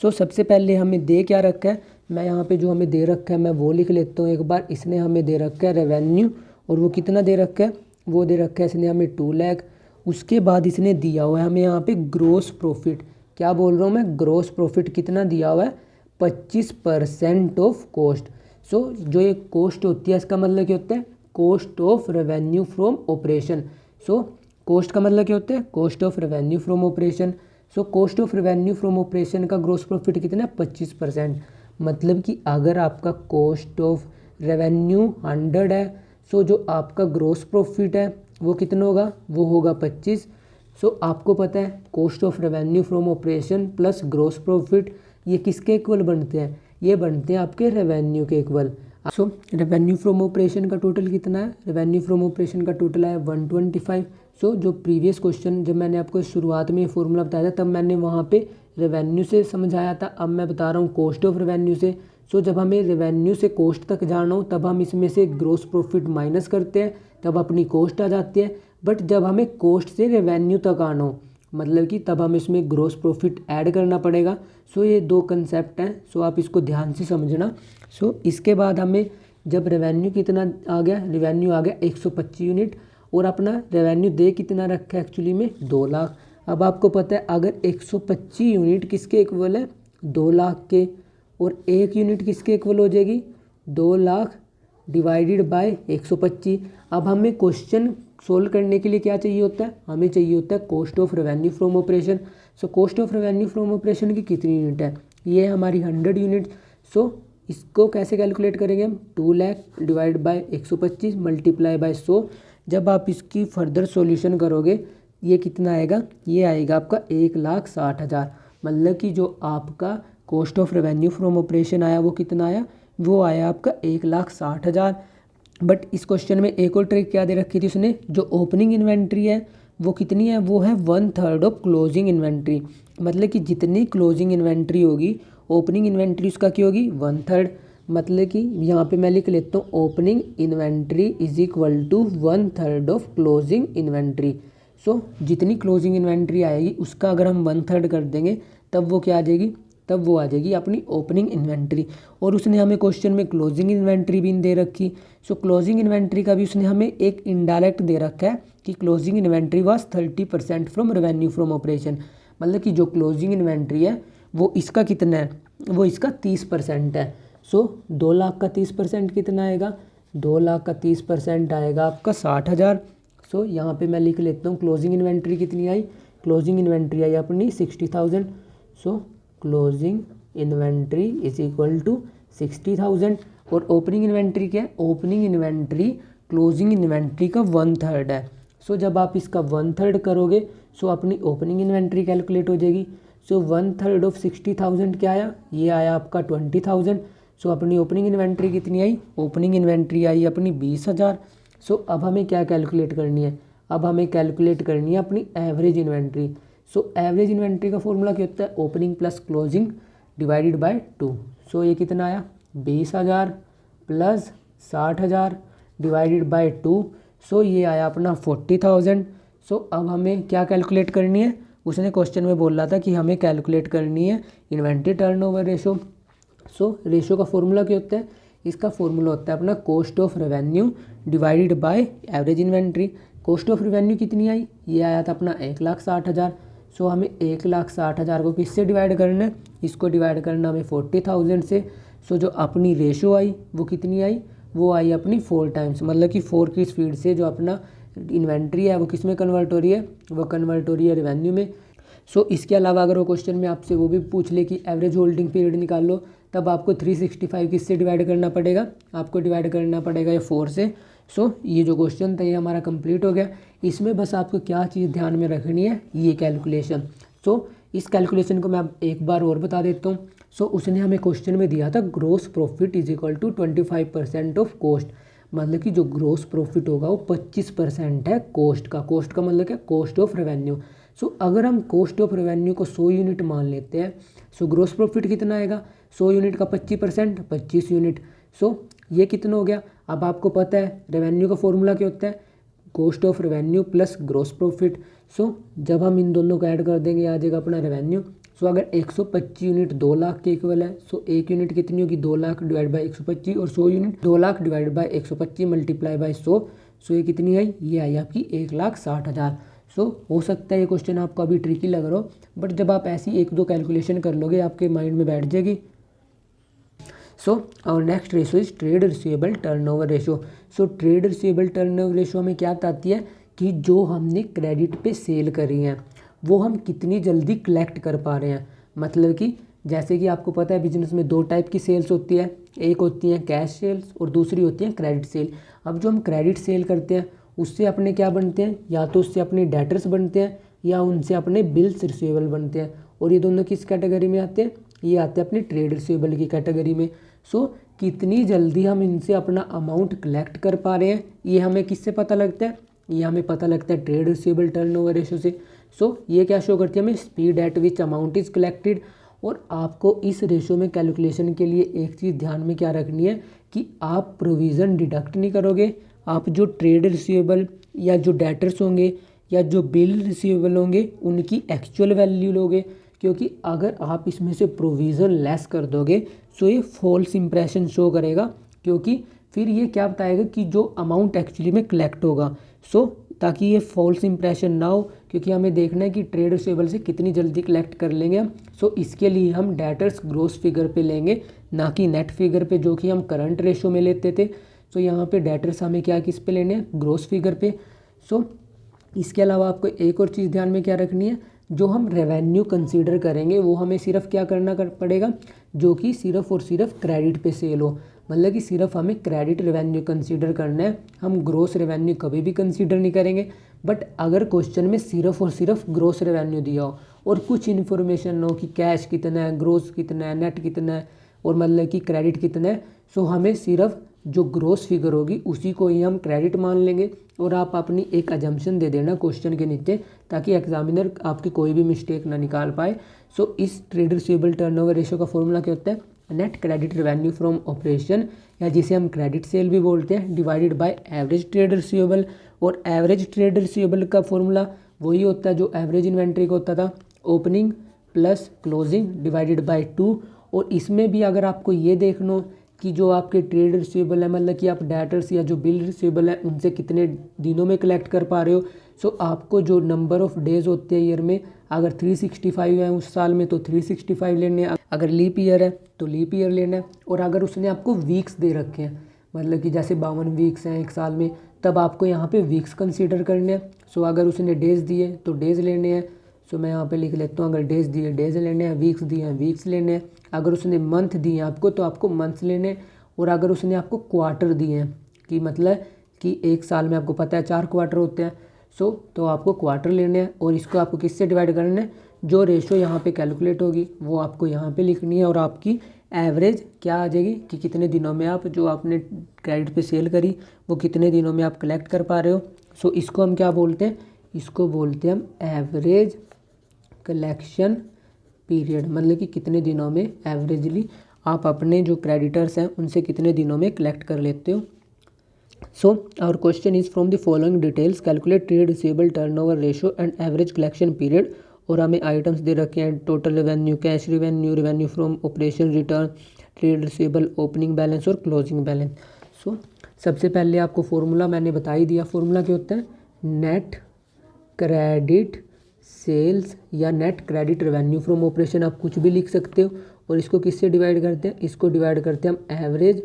सो सबसे पहले हमें दे क्या रखा है, मैं यहाँ पे जो हमें दे रखा है मैं वो लिख लेता हूँ एक बार। इसने हमें दे रखा है रेवेन्यू, और वो कितना दे रखा है, वो दे रखा है इसने हमें 2 लाख। उसके बाद इसने दिया हुआ है हमें यहाँ पे ग्रोस प्रॉफिट, क्या बोल रहा हूँ मैं, ग्रोस प्रॉफिट कितना दिया हुआ है, 25% ऑफ कॉस्ट। सो जो ये कॉस्ट होती है इसका मतलब क्या होता है, cost of revenue from operation. So cost का मतलब क्या होता है, cost of revenue from operation. So cost of revenue from operation का ग्रोस प्रॉफिट कितना है, 25%। मतलब कि अगर आपका कॉस्ट ऑफ रेवेन्यू 100 है, सो जो आपका ग्रोस प्रॉफिट है वो कितना होगा, वो होगा 25। सो आपको पता है cost of revenue from operation plus gross profit ये किसके इक्वल बनते हैं, ये बनते हैं आपके रेवेन्यू के equal. So revenue from operation का टोटल कितना है, रेवेन्यू फ्रॉम ऑपरेशन का टोटल है 125। सो जो प्रीवियस क्वेश्चन जब मैंने आपको शुरुआत में फॉर्मूला बताया था तब मैंने वहाँ पे रेवेन्यू से समझाया था, अब मैं बता रहा हूँ कॉस्ट ऑफ रेवेन्यू से। सो जब हमें रेवेन्यू से कॉस्ट तक जाना हो तब हम इसमें से ग्रोस प्रॉफिट माइनस करते हैं, तब अपनी कॉस्ट आ जाती है। बट जब हमें कॉस्ट से रेवेन्यू तक आना हो मतलब कि तब हमें इसमें ग्रोस प्रॉफिट ऐड करना पड़ेगा। सो ये दो कंसेप्ट हैं, सो आप इसको ध्यान से समझना। सो इसके बाद हमें जब रेवेन्यू कितना आ गया, रेवेन्यू आ गया 125 यूनिट और अपना रेवेन्यू दे कितना रखा है एक्चुअली में 2 लाख। अब आपको पता है अगर 125 यूनिट किसके इक्वल है, 2 लाख के, और 1 यूनिट किसके इक्वल हो जाएगी, 2 लाख डिवाइडेड बाय 125। अब हमें क्वेश्चन सोल्व करने के लिए क्या चाहिए होता है, हमें चाहिए होता है cost of revenue from operation. So cost of revenue from operation की कितनी यूनिट है, ये है हमारी 100 यूनिट। सो इसको कैसे कैलकुलेट करेंगे हम, 2 lakh divide by 125 multiply by 100। जब आप इसकी फर्दर सॉल्यूशन करोगे ये कितना आएगा, ये आएगा आपका 1,60,000। मतलब कि जो आपका cost of revenue from operation आया वो कितना आया, वो आया आपका 1,60,000। बट इस क्वेश्चन में एक और ट्रिक क्या दे रखी थी उसने, जो ओपनिंग इन्वेंट्री है वो कितनी है, वो है 1/3 ऑफ क्लोजिंग इन्वेंट्री। मतलब कि जितनी क्लोजिंग इन्वेंट्री होगी ओपनिंग इन्वेंट्री उसका क्या होगी, 1/3। मतलब कि यहाँ पे मैं लिख लेता हूँ opening inventory is equal to 1/3 of closing inventory. So जितनी क्लोजिंग इन्वेंट्री आएगी उसका अगर हम 1/3 कर देंगे तब वो क्या आ जाएगी, तब वो आ जाएगी अपनी ओपनिंग इन्वेंट्री। और उसने हमें क्वेश्चन में क्लोजिंग इन्वेंट्री भी दे रखी। सो क्लोजिंग इन्वेंट्री का भी उसने हमें एक इनडायरेक्ट दे रखा है कि closing inventory was 30% from revenue from operation. मतलब कि जो क्लोजिंग इन्वेंट्री है वो इसका कितना है, वो इसका 30% है। सो 2 लाख का 30% कितना आएगा, 2 लाख का 30% आएगा आपका 60,000। सो यहाँ पे मैं लिख लेता हूँ क्लोजिंग इन्वेंट्री कितनी आई, क्लोजिंग इन्वेंट्री आई अपनी 60,000। So closing inventory is equal to 60,000। और ओपनिंग इन्वेंट्री क्या है, ओपनिंग इन्वेंट्री क्लोजिंग इन्वेंट्री का 1/3 है। सो जब आप इसका 1/3 करोगे सो अपनी ओपनिंग इन्वेंट्री कैलकुलेट हो जाएगी। सो 1/3 ऑफ 60,000 क्या आया, ये आया आपका 20,000। सो अपनी ओपनिंग इन्वेंट्री कितनी आई, ओपनिंग इन्वेंट्री आई अपनी 20,000। सो अब हमें क्या कैलकुलेट करनी है, अब हमें कैलकुलेट करनी है अपनी एवरेज इन्वेंट्री। सो एवरेज इन्वेंट्री का फॉर्मूला क्या होता है, opening plus closing divided by 2। सो ये कितना आया, 20,000 प्लस 60,000 डिवाइडेड बाय 2। सो ये आया अपना 40,000। सो अब हमें क्या कैलकुलेट करनी है, उसने क्वेश्चन में बोल रहा था कि हमें कैलकुलेट करनी है इन्वेंट्री टर्नओवर रेशो। सो रेशो का फॉर्मूला क्या होता है, इसका फॉर्मूला होता है अपना cost of revenue divided by average inventory. Cost of revenue कितनी आई, ये आया था अपना 1,60,000। सो हमें 1,60,000 को किससे डिवाइड करना है, इसको डिवाइड करना हमें 40,000 से। सो जो अपनी रेशो आई वो कितनी आई, वो आई अपनी 4 टाइम्स। मतलब कि 4 की स्पीड से जो अपना इन्वेंट्री है वो किस में कन्वर्ट हो रही है, वो कन्वर्ट हो रही है रेवेन्यू में। सो इसके अलावा अगर वो क्वेश्चन में आपसे वो भी पूछ ले कि एवरेज होल्डिंग पीरियड निकाल लो, तब आपको 365 किससे डिवाइड करना पड़ेगा, आपको डिवाइड करना पड़ेगा ये 4 से। सो ये जो क्वेश्चन था ये हमारा कंप्लीट हो गया। इसमें बस आपको क्या चीज़ ध्यान में रखनी है, ये कैलकुलेशन। सो इस कैलकुलेशन को मैं अब एक बार और बता देता हूँ। सो उसने हमें क्वेश्चन में दिया था gross profit is equal to 25% of cost. मतलब कि जो ग्रोस प्रॉफिट होगा वो 25% है कॉस्ट का। कॉस्ट का मतलब क्या, कॉस्ट ऑफ रेवेन्यू। सो अगर हम कॉस्ट ऑफ रेवेन्यू को 100 यूनिट मान लेते हैं, सो ग्रोस प्रॉफिट कितना आएगा, 100 यूनिट का 25% 25 यूनिट। सो ये कितना हो गया। अब आपको पता है रेवेन्यू का फॉर्मूला क्या होता है, cost of revenue plus gross profit. So जब हम इन दोनों को ऐड कर देंगे आ जाएगा अपना रेवेन्यू। सो अगर 125 यूनिट 2 लाख के इक्वल है, सो 1 यूनिट कितनी होगी, 2 लाख डिवाइड बाई 125, और 100 unit 2 lakh divide by 125 multiply by 100। So ये कितनी आई, ये आई आपकी 1,60,000। सो हो सकता है ये क्वेश्चन आपको अभी ट्रिकी लग रहा हो, बट जब आप ऐसी 1-2 कैलकुलेशन कर लोगे आपके माइंड में बैठ जाएगी। सो और next ratio is trade receivable turnover ratio. So trade receivable turnover ratio हमें क्या बताती है कि जो हमने क्रेडिट पे सेल करी हैं वो हम कितनी जल्दी कलेक्ट कर पा रहे हैं। मतलब कि जैसे कि आपको पता है बिजनेस में 2 टाइप की सेल्स होती है, एक होती है कैश सेल्स और दूसरी होती है क्रेडिट सेल। अब जो हम क्रेडिट सेल करते हैं उससे अपने क्या बनते हैं, या तो उससे अपने डेटर्स बनते हैं या उनसे अपने बिल्स रिसीवेबल बनते हैं। और ये दोनों किस कैटेगरी में आते हैं, ये आते हैं अपनी ट्रेड रिसीवेबल की कैटेगरी में। सो कितनी जल्दी हम इनसे अपना अमाउंट कलेक्ट कर पा रहे हैं ये हमें किससे पता लगता है, ये हमें पता लगता है ट्रेड रिसीवेबल टर्नओवर रेशो से। सो ये क्या शो करती है हमें, speed at which amount is collected. और आपको इस रेशो में कैलकुलेशन के लिए एक चीज़ ध्यान में क्या रखनी है कि आप प्रोविज़न डिडक्ट नहीं करोगे, आप जो ट्रेड रिसीवेबल या जो डेटर्स होंगे या जो बिल रिसीवेबल होंगे उनकी एक्चुअल वैल्यू लोगे। क्योंकि अगर आप इसमें से प्रोविज़न लेस कर दोगे सो ये फॉल्स इंप्रेशन शो करेगा, क्योंकि फिर ये क्या बताएगा कि जो अमाउंट एक्चुअली में कलेक्ट होगा। सो ताकि ये फॉल्स इंप्रेशन ना हो, क्योंकि हमें देखना है कि ट्रेड रिसीवेबल से कितनी जल्दी कलेक्ट कर लेंगे हम। सो इसके लिए हम डेटर्स ग्रोस फिगर पे लेंगे, ना कि नेट फिगर पे जो कि हम करंट रेशो में लेते थे। सो यहाँ पे डेटर्स हमें क्या किस पे लेने हैं, ग्रोस फिगर पे। सो इसके अलावा आपको एक और चीज़ ध्यान में क्या रखनी है, जो हम रेवेन्यू कंसीडर करेंगे वो हमें सिर्फ क्या करना पड़ेगा, जो कि सिर्फ और सिर्फ क्रेडिट पे सेल हो। मतलब कि सिर्फ हमें क्रेडिट रेवेन्यू कंसीडर करना है, हम ग्रोस रेवेन्यू कभी भी कंसीडर नहीं करेंगे। बट अगर क्वेश्चन में सिर्फ और सिर्फ ग्रोस रेवेन्यू दिया हो और कुछ इन्फॉर्मेशन हो कि कैश कितना है, ग्रोस कितना है, नेट कितना है और मतलब कि क्रेडिट कितना है, सो हमें सिर्फ जो ग्रोस फिगर होगी उसी को ही हम क्रेडिट मान लेंगे। और आप अपनी एक अजम्पशन दे देना क्वेश्चन के नीचे, ताकि एग्जामिनर आपकी कोई भी मिस्टेक ना निकाल पाए। सो इस ट्रेड रिसीवेबल टर्नओवर रेशो का फॉर्मूला क्या होता है, net credit revenue from operation, या जिसे हम क्रेडिट सेल भी बोलते हैं, divided by average trade receivable. और एवरेज ट्रेड रिसीवेबल का फॉर्मूला वही होता है जो एवरेज इन्वेंट्री का होता था, opening plus closing divided by 2। और इसमें भी अगर आपको ये देखना हो कि जो आपके ट्रेड रिसीवेबल है, मतलब कि आप डेटर्स या जो बिल रिसीवेबल है उनसे कितने दिनों में कलेक्ट कर पा रहे हो, सो आपको जो नंबर ऑफ डेज होते हैं ईयर में, अगर 365 है उस साल में तो 365 लेने हैं, अगर लीप ईयर है तो लीप ईयर लेना है। और अगर उसने आपको वीक्स दे रखे हैं, मतलब कि जैसे 52 वीक्स हैं एक साल में, तब आपको यहाँ पे वीक्स कंसीडर करने हैं। सो अगर उसने डेज़ दिए तो डेज़ लेने हैं। सो मैं यहाँ पे लिख लेता हूँ, अगर डेज़ दिए डेज़ लेने हैं, वीक्स दिए हैं वीक्स लेने हैं। अगर उसने मंथ दिए हैं आपको तो आपको मंथ्स लेने हैं। और अगर उसने आपको क्वार्टर दिए हैं कि मतलब कि एक साल में आपको पता है 4 क्वार्टर होते हैं, सो तो आपको क्वार्टर लेने हैं। और इसको आपको किससे डिवाइड करना है, जो रेशो यहाँ पे कैलकुलेट होगी वो आपको यहाँ पे लिखनी है। और आपकी एवरेज क्या आ जाएगी कि कितने दिनों में आप जो आपने क्रेडिट पे सेल करी वो कितने दिनों में आप कलेक्ट कर पा रहे हो। सो इसको हम क्या बोलते हैं, इसको बोलते हैं हम एवरेज कलेक्शन पीरियड, मतलब कि कितने दिनों में एवरेजली आप अपने जो क्रेडिटर्स हैं उनसे कितने दिनों में कलेक्ट कर लेते हो। So our question is from the following details calculate trade receivable turnover ratio and average collection period. और हमें आइटम्स दे रखे हैं, total revenue, cash revenue, revenue from operation return, trade receivable, opening balance और closing balance. So सबसे पहले आपको formula मैंने बता ही दिया, फॉर्मूला क्या होता है, नेट क्रेडिट सेल्स या net credit revenue from operation, आप कुछ भी लिख सकते हो। और इसको किससे डिवाइड करते हैं, इसको डिवाइड करते हैं हम एवरेज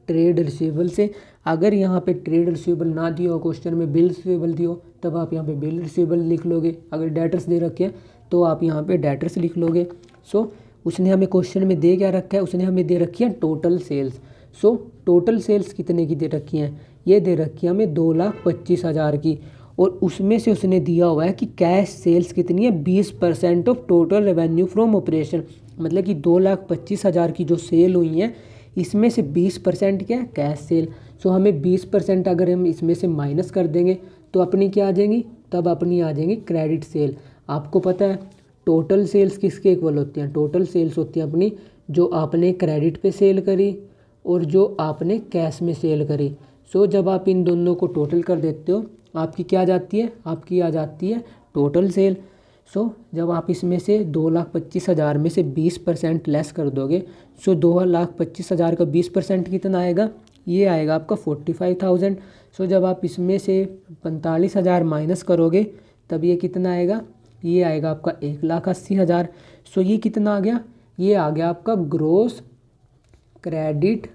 ट्रेड रिसीवेबल से। अगर यहाँ पे ट्रेड रिसीवेबल ना दिया हो क्वेश्चन में, बिल रिसीवेबल दिया हो, तब आप यहाँ पे बिल रिसीवेबल लिख लोगे। अगर डेटर्स दे रखे हैं तो आप यहाँ पे डेटर्स लिख लोगे। सो उसने हमें क्वेश्चन में दे क्या रखा है, उसने हमें दे रखी है total sales. So total sales कितने की दे रखी हैं, ये दे रखी है हमें 2,25,000 की। और उसमें से उसने दिया हुआ है कि कैश सेल्स कितनी है, 20% of total revenue from operation. मतलब कि 2,25,000 की जो सेल हुई हैं इसमें से 20% क्या है, कैश सेल। सो हमें 20% अगर हम इसमें से माइनस कर देंगे तो अपनी क्या आ जाएंगी, तब अपनी आ जाएंगी क्रेडिट सेल। आपको पता है टोटल सेल्स किसके इक्वल होती हैं, टोटल सेल्स होती हैं अपनी जो आपने क्रेडिट पे सेल करी और जो आपने कैश में सेल करी। सो जब आप इन दोनों को टोटल कर देते हो आपकी क्या आ जाती है, आपकी आ जाती है टोटल सेल। सो जब आप इसमें से 2,25,000 में से 20% लेस कर दोगे, सो 2,25,000 का 20% कितना आएगा, ये आएगा आपका 45,000। सो जब आप इसमें से 45,000 माइनस करोगे तब ये कितना आएगा, ये आएगा आपका 1,80,000। सो ये कितना आ गया, ये आ गया आपका ग्रोस क्रेडिट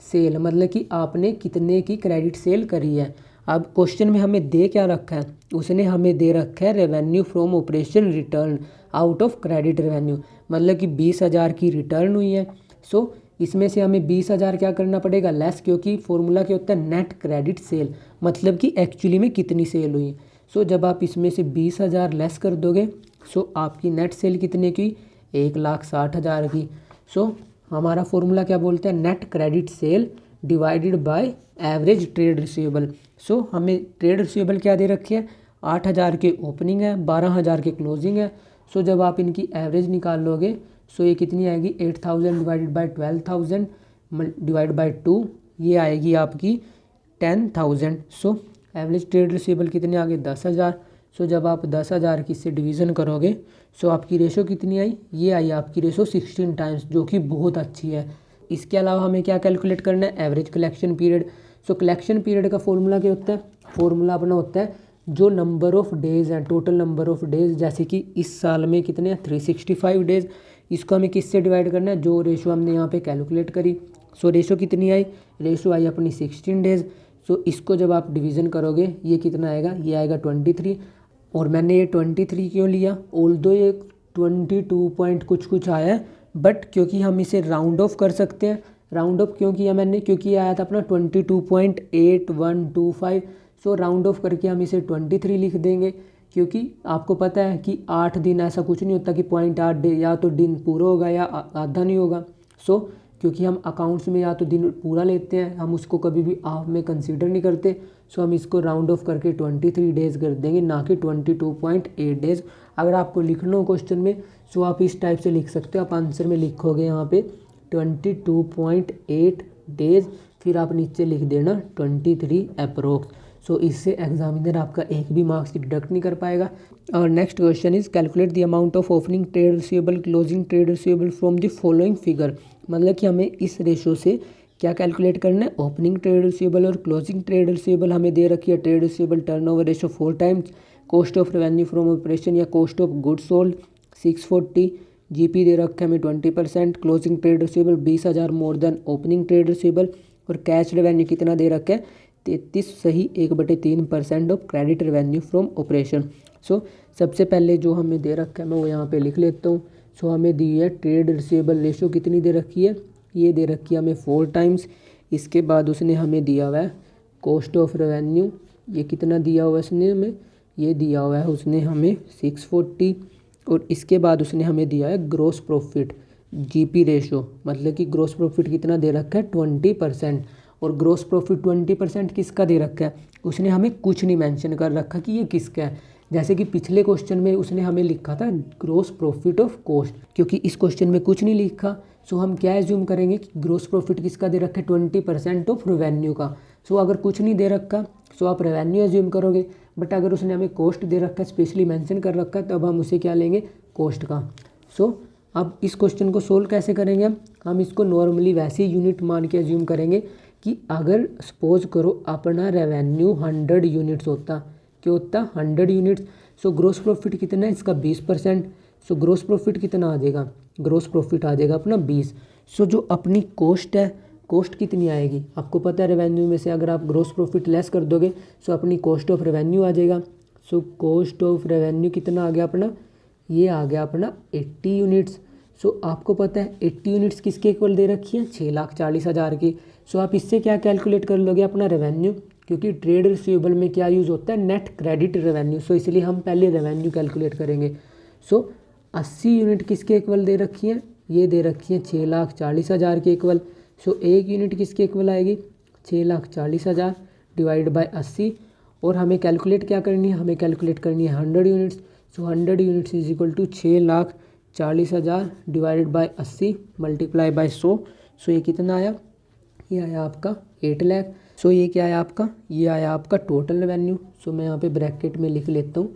सेल, मतलब कि आपने कितने की क्रेडिट सेल करी है। अब क्वेश्चन में हमें दे क्या रखा है, उसने हमें दे रखा है revenue from operation return out of credit revenue, मतलब कि 20,000 की रिटर्न हुई है। सो इसमें से हमें 20,000 क्या करना पड़ेगा, लेस, क्योंकि फॉर्मूला क्या होता है, नेट क्रेडिट सेल, मतलब कि एक्चुअली में कितनी सेल हुई है। सो जब आप इसमें से 20,000 लेस कर दोगे, सो आपकी नेट सेल कितने की, 1,60,000 की। सो हमारा फॉर्मूला क्या बोलते हैं, net credit sale divided by average trade receivable. So हमें ट्रेड रिसीवेबल क्या दे रखी है, 8,000 के ओपनिंग है, 12,000 के क्लोजिंग है। सो जब आप इनकी एवरेज निकाल लोगे, सो ये कितनी आएगी, 8,000 डिवाइडेड बाई 12,000 डिवाइड बाई 2, ये आएगी आपकी 10,000। सो एवरेज ट्रेड रिसीवेबल कितने आ गए, 10,000। सो जब आप 10,000 की इससे डिवीज़न करोगे, सो आपकी रेशो कितनी आई, ये आई आपकी रेशो 16 टाइम्स, जो कि बहुत अच्छी है। इसके अलावा हमें क्या कैलकुलेट करना है, एवरेज कलेक्शन पीरियड। सो कलेक्शन पीरियड का फॉर्मूला क्या होता है, फॉर्मूला अपना होता है जो नंबर ऑफ डेज़ हैं, टोटल नंबर ऑफ डेज़, जैसे कि इस साल में कितने हैं, 365 डेज़। इसको हमें किससे डिवाइड करना है, जो रेशो हमने यहाँ पे कैलकुलेट करी। सो रेशो कितनी आई, रेशो आई अपनी 16 डेज़। सो इसको जब आप डिवीज़न करोगे, ये कितना आएगा, ये आएगा 23। और मैंने ये 23 क्यों लिया, ऑल्दो ये 22 पॉइंट कुछ आया है, बट क्योंकि हम इसे राउंड ऑफ कर सकते हैं। राउंड ऑफ क्यों किया मैंने, क्योंकि ये आया था अपना 22.8125। सो राउंड ऑफ करके हम इसे 23 लिख देंगे, क्योंकि आपको पता है कि 8 दिन ऐसा कुछ नहीं होता कि 0.8 डे, या तो दिन पूरा होगा या आधा नहीं होगा। सो क्योंकि हम अकाउंट्स में या तो दिन पूरा लेते हैं, हम उसको कभी भी हाफ में कंसीडर नहीं करते। सो हम इसको राउंड ऑफ करके 23 डेज़ कर देंगे, ना कि 22.8 डेज़। अगर आपको लिखना हो क्वेश्चन में, सो आप इस टाइप से लिख सकते हो। आप आंसर में लिखोगे यहाँ पे 22.8 डेज़, फिर आप नीचे लिख देना 23 अप्रोक्स। सो इससे एग्जामिनर आपका एक भी मार्क्स डिडक्ट नहीं कर पाएगा। और next question is calculate the amount of opening trade receivable closing trade receivable from the following figure, मतलब कि हमें इस रेशो से क्या कैलकुलेट करना है, ओपनिंग ट्रेड रिसीवेबल और क्लोजिंग ट्रेड रिसीवेबल हमें दे रखी है। Trade receivable turnover ratio 4 times, cost of revenue from operation या cost of goods sold 640, GP दे रखा है हमें 20%, closing trade receivable 20,000 more than opening trade receivable, और कैश रेवेन्यू कितना दे रखा है, 33 सही 1/3% of credit revenue from operation. So सबसे पहले जो हमें दे रखा है मैं वो यहाँ पे लिख लेता हूँ। सो हमें दी है ट्रेड रिसीवेबल रेशो कितनी दे रखी है, ये दे रखी है हमें 4 टाइम्स। इसके बाद उसने हमें दिया हुआ है कॉस्ट ऑफ रेवेन्यू, ये कितना दिया हुआ है उसने हमें, ये दिया हुआ है उसने हमें 640। और इसके बाद उसने हमें दिया है ग्रोस प्रॉफिट जीपी रेशो, मतलब कि ग्रोस प्रॉफिट कितना दे रखा है 20%। और ग्रोस प्रॉफिट 20% किसका दे रखा है, उसने हमें कुछ नहीं मेंशन कर रखा कि ये किसका है। जैसे कि पिछले क्वेश्चन में उसने हमें लिखा था ग्रोस प्रॉफिट ऑफ कॉस्ट, क्योंकि इस क्वेश्चन में कुछ नहीं लिखा। सो हम क्या एज्यूम करेंगे कि ग्रोस प्रॉफिट किसका दे रखा है, 20% ऑफ रेवेन्यू का। सो अगर कुछ नहीं दे रखा, सो आप रेवेन्यू एज्यूम करोगे, बट अगर उसने हमें कॉस्ट दे रखा है, स्पेशली मेंशन कर रखा है, तब हम उसे क्या लेंगे, कॉस्ट का। सो अब इस क्वेश्चन को सोल्व कैसे करेंगे हम इसको नॉर्मली वैसे ही यूनिट मान के एज्यूम करेंगे कि अगर सपोज करो अपना रेवेन्यू 100 यूनिट्स होता, क्या होता 100 यूनिट्स। सो ग्रोस प्रॉफिट कितना है इसका 20%। सो ग्रोस प्रॉफिट कितना आ जाएगा, ग्रोस प्रॉफिट आ जाएगा अपना 20। सो जो अपनी कॉस्ट है, कॉस्ट कितनी आएगी, आपको पता है रेवेन्यू में से अगर आप ग्रोस प्रॉफिट लेस कर दोगे, सो अपनी कॉस्ट ऑफ रेवेन्यू आ जाएगा। सो कॉस्ट ऑफ रेवेन्यू कितना आ गया अपना, ये आ गया अपना 80 यूनिट्स। सो आपको पता है 80 यूनिट्स किसके इक्वल दे रखी है, 6,40,000 की। सो आप इससे क्या कैलकुलेट कर लोगे अपना रेवेन्यू, क्योंकि ट्रेड रिसीवेबल में क्या यूज़ होता है, नेट क्रेडिट रेवेन्यू। सो इसलिए हम पहले रेवेन्यू कैलकुलेट करेंगे। सो 80 यूनिट किसके इक्वल दे रखी है, ये दे रखी है 6,40,000 के इक्वल। सो एक यूनिट किसके इक्वल आएगी, 6,40,000 डिवाइड बाय 80। और हमें कैलकुलेट क्या करनी है, हमें कैलकुलेट करनी है 100 units. So 100 units is equal to 6,40,000 divided by 80 multiply by 100। So ये कितना आया, ये आया आपका 8 लाख। सो ये क्या आया आपका, ये आया आपका टोटल रेवेन्यू। सो मैं यहाँ पे ब्रैकेट में लिख लेता हूँ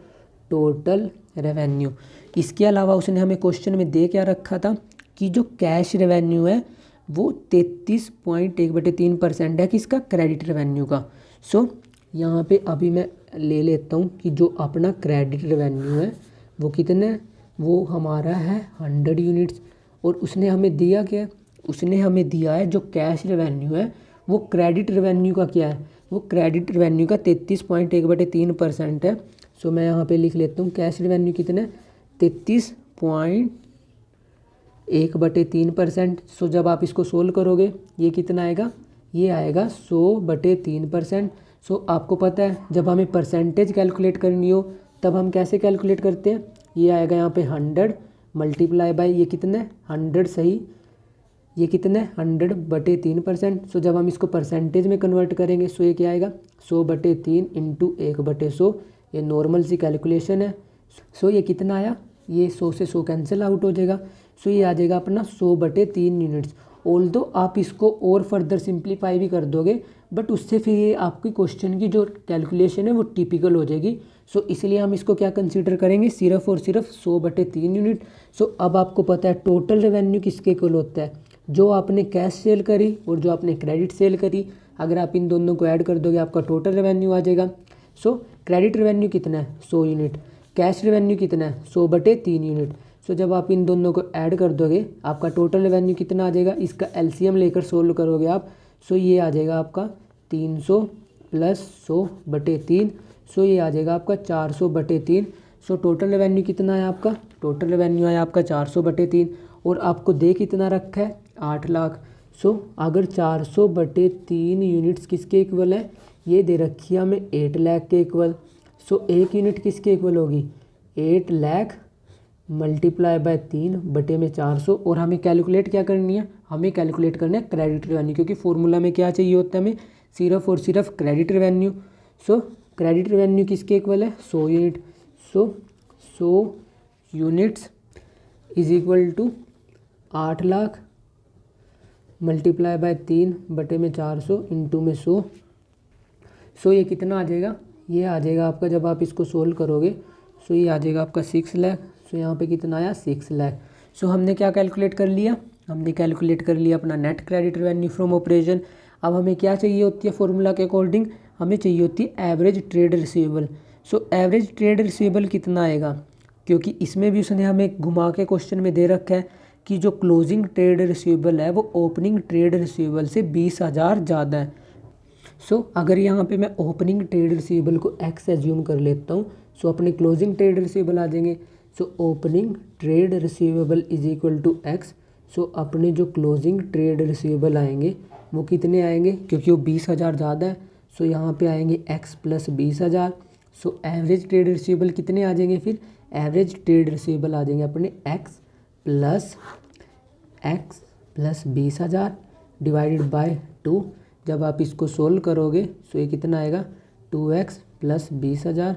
टोटल रेवेन्यू। इसके अलावा उसने हमें क्वेश्चन में दे क्या रखा था कि जो कैश रेवेन्यू है वो 33.1/3% है किसका, क्रेडिट रेवेन्यू का। सो यहाँ पे अभी मैं ले लेता हूँ कि जो अपना क्रेडिट रेवेन्यू है वो कितना है, वो हमारा है 100 यूनिट्स। और उसने हमें दिया क्या है, उसने हमें दिया है जो कैश रेवेन्यू है वो क्रेडिट रेवेन्यू का क्या है, वो क्रेडिट रेवेन्यू का 33.1/3% है। सो मैं यहाँ पे लिख लेता हूँ कैश रेवेन्यू कितना है 33.1/3%। सो जब आप इसको सोल्व करोगे ये कितना आएगा, ये आएगा 100/3%। सो आपको पता है जब हमें परसेंटेज कैलकुलेट करनी हो तब हम कैसे कैलकुलेट करते हैं, ये आएगा यहाँ पे 100 मल्टीप्लाई बाई ये कितना है 100 सही, ये कितना है 100/3%। सो जब हम इसको परसेंटेज में कन्वर्ट करेंगे सो ये क्या आएगा 100/3 इंटू 1/100। ये नॉर्मल सी कैलकुलेशन है। सो ये कितना आया, ये 100 से 100 कैंसिल आउट हो जाएगा। सो ये आ जाएगा अपना 100/3 यूनिट्स। ऑल्दो आप इसको और फर्दर सिंप्लीफाई भी कर दोगे बट उससे फिर ये आपकी क्वेश्चन की जो कैलकुलेशन है वो टिपिकल हो जाएगी। सो इसलिए हम इसको क्या कंसीडर करेंगे, सिर्फ और सिर्फ 100/3 यूनिट। सो अब आपको पता है टोटल रेवेन्यू किसके इक्वल होता है, जो आपने कैश सेल करी और जो आपने क्रेडिट सेल करी, अगर आप इन दोनों को ऐड कर दोगे आपका टोटल रेवेन्यू आ जाएगा। सो क्रेडिट रेवेन्यू कितना है 100 यूनिट, कैश रेवेन्यू कितना है 100/3 यूनिट। सो जब आप इन दोनों को ऐड कर दोगे आपका टोटल रेवेन्यू कितना आ जाएगा, इसका एलसीएम लेकर सोल्व करोगे आप। सो ये आ जाएगा आपका 300 प्लस 100/3। सो ये आ जाएगा आपका 400/3। सो टोटल रेवेन्यू कितना है आपका, टोटल रेवेन्यू है आपका 400/3 और आपको दे कितना रखा है 8 लाख। सो अगर 400/3 यूनिट्स किसके इक्वल है, ये दे रखी है हमें 8 लाख के इक्वल। सो एक यूनिट किसके इक्वल होगी 8 लाख मल्टीप्लाई बाय 3/400। और हमें कैलकुलेट क्या करनी है, हमें कैलकुलेट करना है क्रेडिट रेवेन्यू, क्योंकि फॉर्मूला में क्या चाहिए होता है हमें सिर्फ और सिर्फ credit revenue. So credit revenue किसके इक्वल है 100 unit. So 100 units is equal to 8 lakh multiply by 3/400 into में 100। सो ये कितना आ जाएगा, ये आ जाएगा आपका जब आप इसको सोल्व करोगे सो ये आ जाएगा आपका 6 लाख। सो यहाँ पे कितना आया 6 लाख। सो हमने क्या कैलकुलेट कर लिया, हमने कैलकुलेट कर लिया अपना net credit revenue from operation. अब हमें क्या चाहिए होती है फॉर्मूला के अकॉर्डिंग, हमें चाहिए होती है average trade receivable. So average trade receivable कितना आएगा, क्योंकि इसमें भी उसने हमें घुमा के क्वेश्चन में दे रखा है कि जो क्लोजिंग ट्रेड रिसीवेबल है वो ओपनिंग ट्रेड रिसीवेबल से 20,000 ज़्यादा है। सो अगर यहाँ पे मैं ओपनिंग ट्रेड रिसीवेबल को एक्स एज्यूम कर लेता हूँ सो अपने क्लोजिंग ट्रेड रिसीवेबल आ जाएंगे। So opening trade receivable is equal to X. So अपने जो क्लोजिंग ट्रेड रिसीवेबल आएंगे वो कितने आएंगे, क्योंकि वो 20,000 ज़्यादा है। सो यहाँ पे आएंगे x plus 20,000। So average trade receivable कितने आ जाएंगे, फिर एवरेज ट्रेड रिसीवेबल आ जाएंगे अपने एक्स प्लस 20,000 डिवाइडेड बाय 2। जब आप इसको सोल्व करोगे सो ये कितना आएगा 2x प्लस 20,000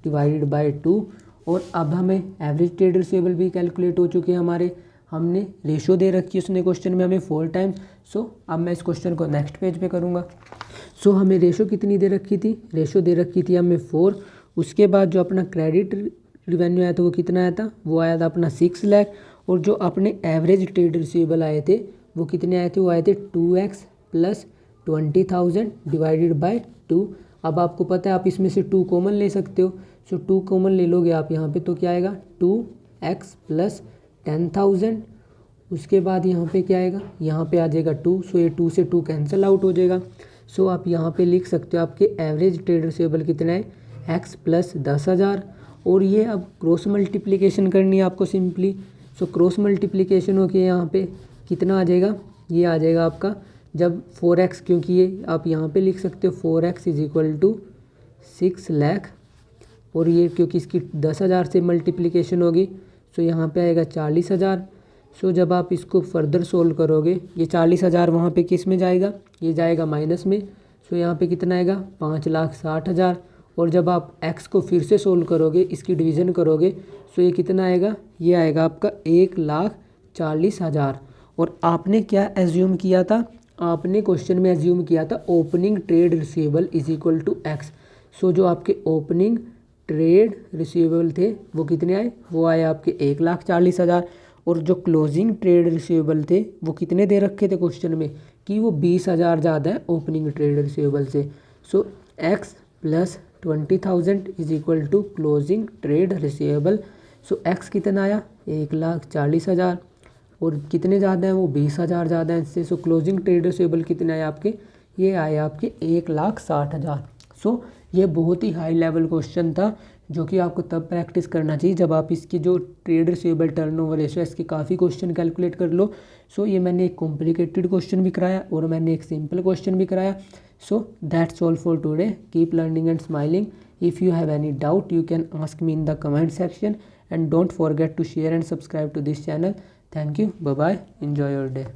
डिवाइडेड बाय 2। और अब हमें एवरेज ट्रेड रिसीवेबल भी कैलकुलेट हो चुके हैं हमारे, हमने रेशो दे रखी है उसने क्वेश्चन में हमें 4 टाइम्स। सो अब मैं इस क्वेश्चन को नेक्स्ट पेज पे करूँगा। सो हमें रेशो कितनी दे रखी थी, रेशो दे रखी थी हमें 4। उसके बाद जो अपना क्रेडिट रेवेन्यू आया था वो कितना आया था, वो आया था अपना 6 लाख। और जो अपने एवरेज ट्रेड रिसीवेबल आए थे वो कितने आए थे, वो आए थे 2x प्लस 20,000 डिवाइडेड बाय 2। अब आपको पता है आप इसमें से 2 कॉमन ले सकते हो। सो 2 कॉमन ले लोगे आप यहाँ पे तो क्या आएगा 2x प्लस 10,000। उसके बाद यहाँ पे क्या आएगा, यहाँ पे आ जाएगा 2। सो ये 2 से 2 कैंसिल आउट हो जाएगा। सो आप यहाँ पे लिख सकते हो आपके एवरेज ट्रेड रिसीवेबल कितना है x प्लस 10,000। और ये अब क्रॉस मल्टीप्लिकेशन करनी है आपको सिंपली। सो क्रॉस मल्टीप्लिकेशन हो के यहाँ पे कितना आ जाएगा, ये आ जाएगा आपका जब 4x, क्योंकि ये आप यहाँ पे लिख सकते हो 4x is equal to 6 lakh. और ये क्योंकि इसकी 10,000 से मल्टीप्लिकेशन होगी सो यहाँ पे आएगा 40,000। सो जब आप इसको फर्दर सोल्व करोगे ये 40,000 वहाँ पे किस में जाएगा, ये जाएगा माइनस में। सो यहाँ पे कितना आएगा 5,60,000। और जब आप x को फिर से सोल्व करोगे, इसकी डिवीज़न करोगे सो ये कितना आएगा, ये आएगा आपका 1,40,000। और आपने क्या एज्यूम किया था, आपने क्वेश्चन में एज्यूम किया था opening trade receivable is equal to X. So जो आपके ओपनिंग ट्रेड रिसीवेबल थे वो कितने आए, वो आए आपके 1,40,000। और जो क्लोजिंग ट्रेड रिसीवेबल थे वो कितने दे रखे थे क्वेश्चन में कि वो 20,000 ज़्यादा है ओपनिंग ट्रेड रिसीवेबल से। So x plus 20,000 is equal to closing trade receivable. So x कितना आया 1,40,000 और कितने ज़्यादा हैं वो 20,000 ज़्यादा हैं इससे। सो क्लोजिंग ट्रेड रिसीवेबल कितने आए आपके, ये आए आपके 1,60,000। सो ये बहुत ही हाई लेवल क्वेश्चन था जो कि आपको तब प्रैक्टिस करना चाहिए जब आप इसकी जो ट्रेड रिसीवेबल टर्नओवर रेशियो है इसके काफ़ी क्वेश्चन कैलकुलेट कर लो। सो ये मैंने एक कॉम्प्लिकेटेड क्वेश्चन भी कराया और मैंने एक सिंपल क्वेश्चन भी कराया। So that's all for today, keep learning and smiling. If you have any doubt you can ask me in the comment section and don't forget to share and subscribe to this channel. Thank you, bye bye, enjoy your day.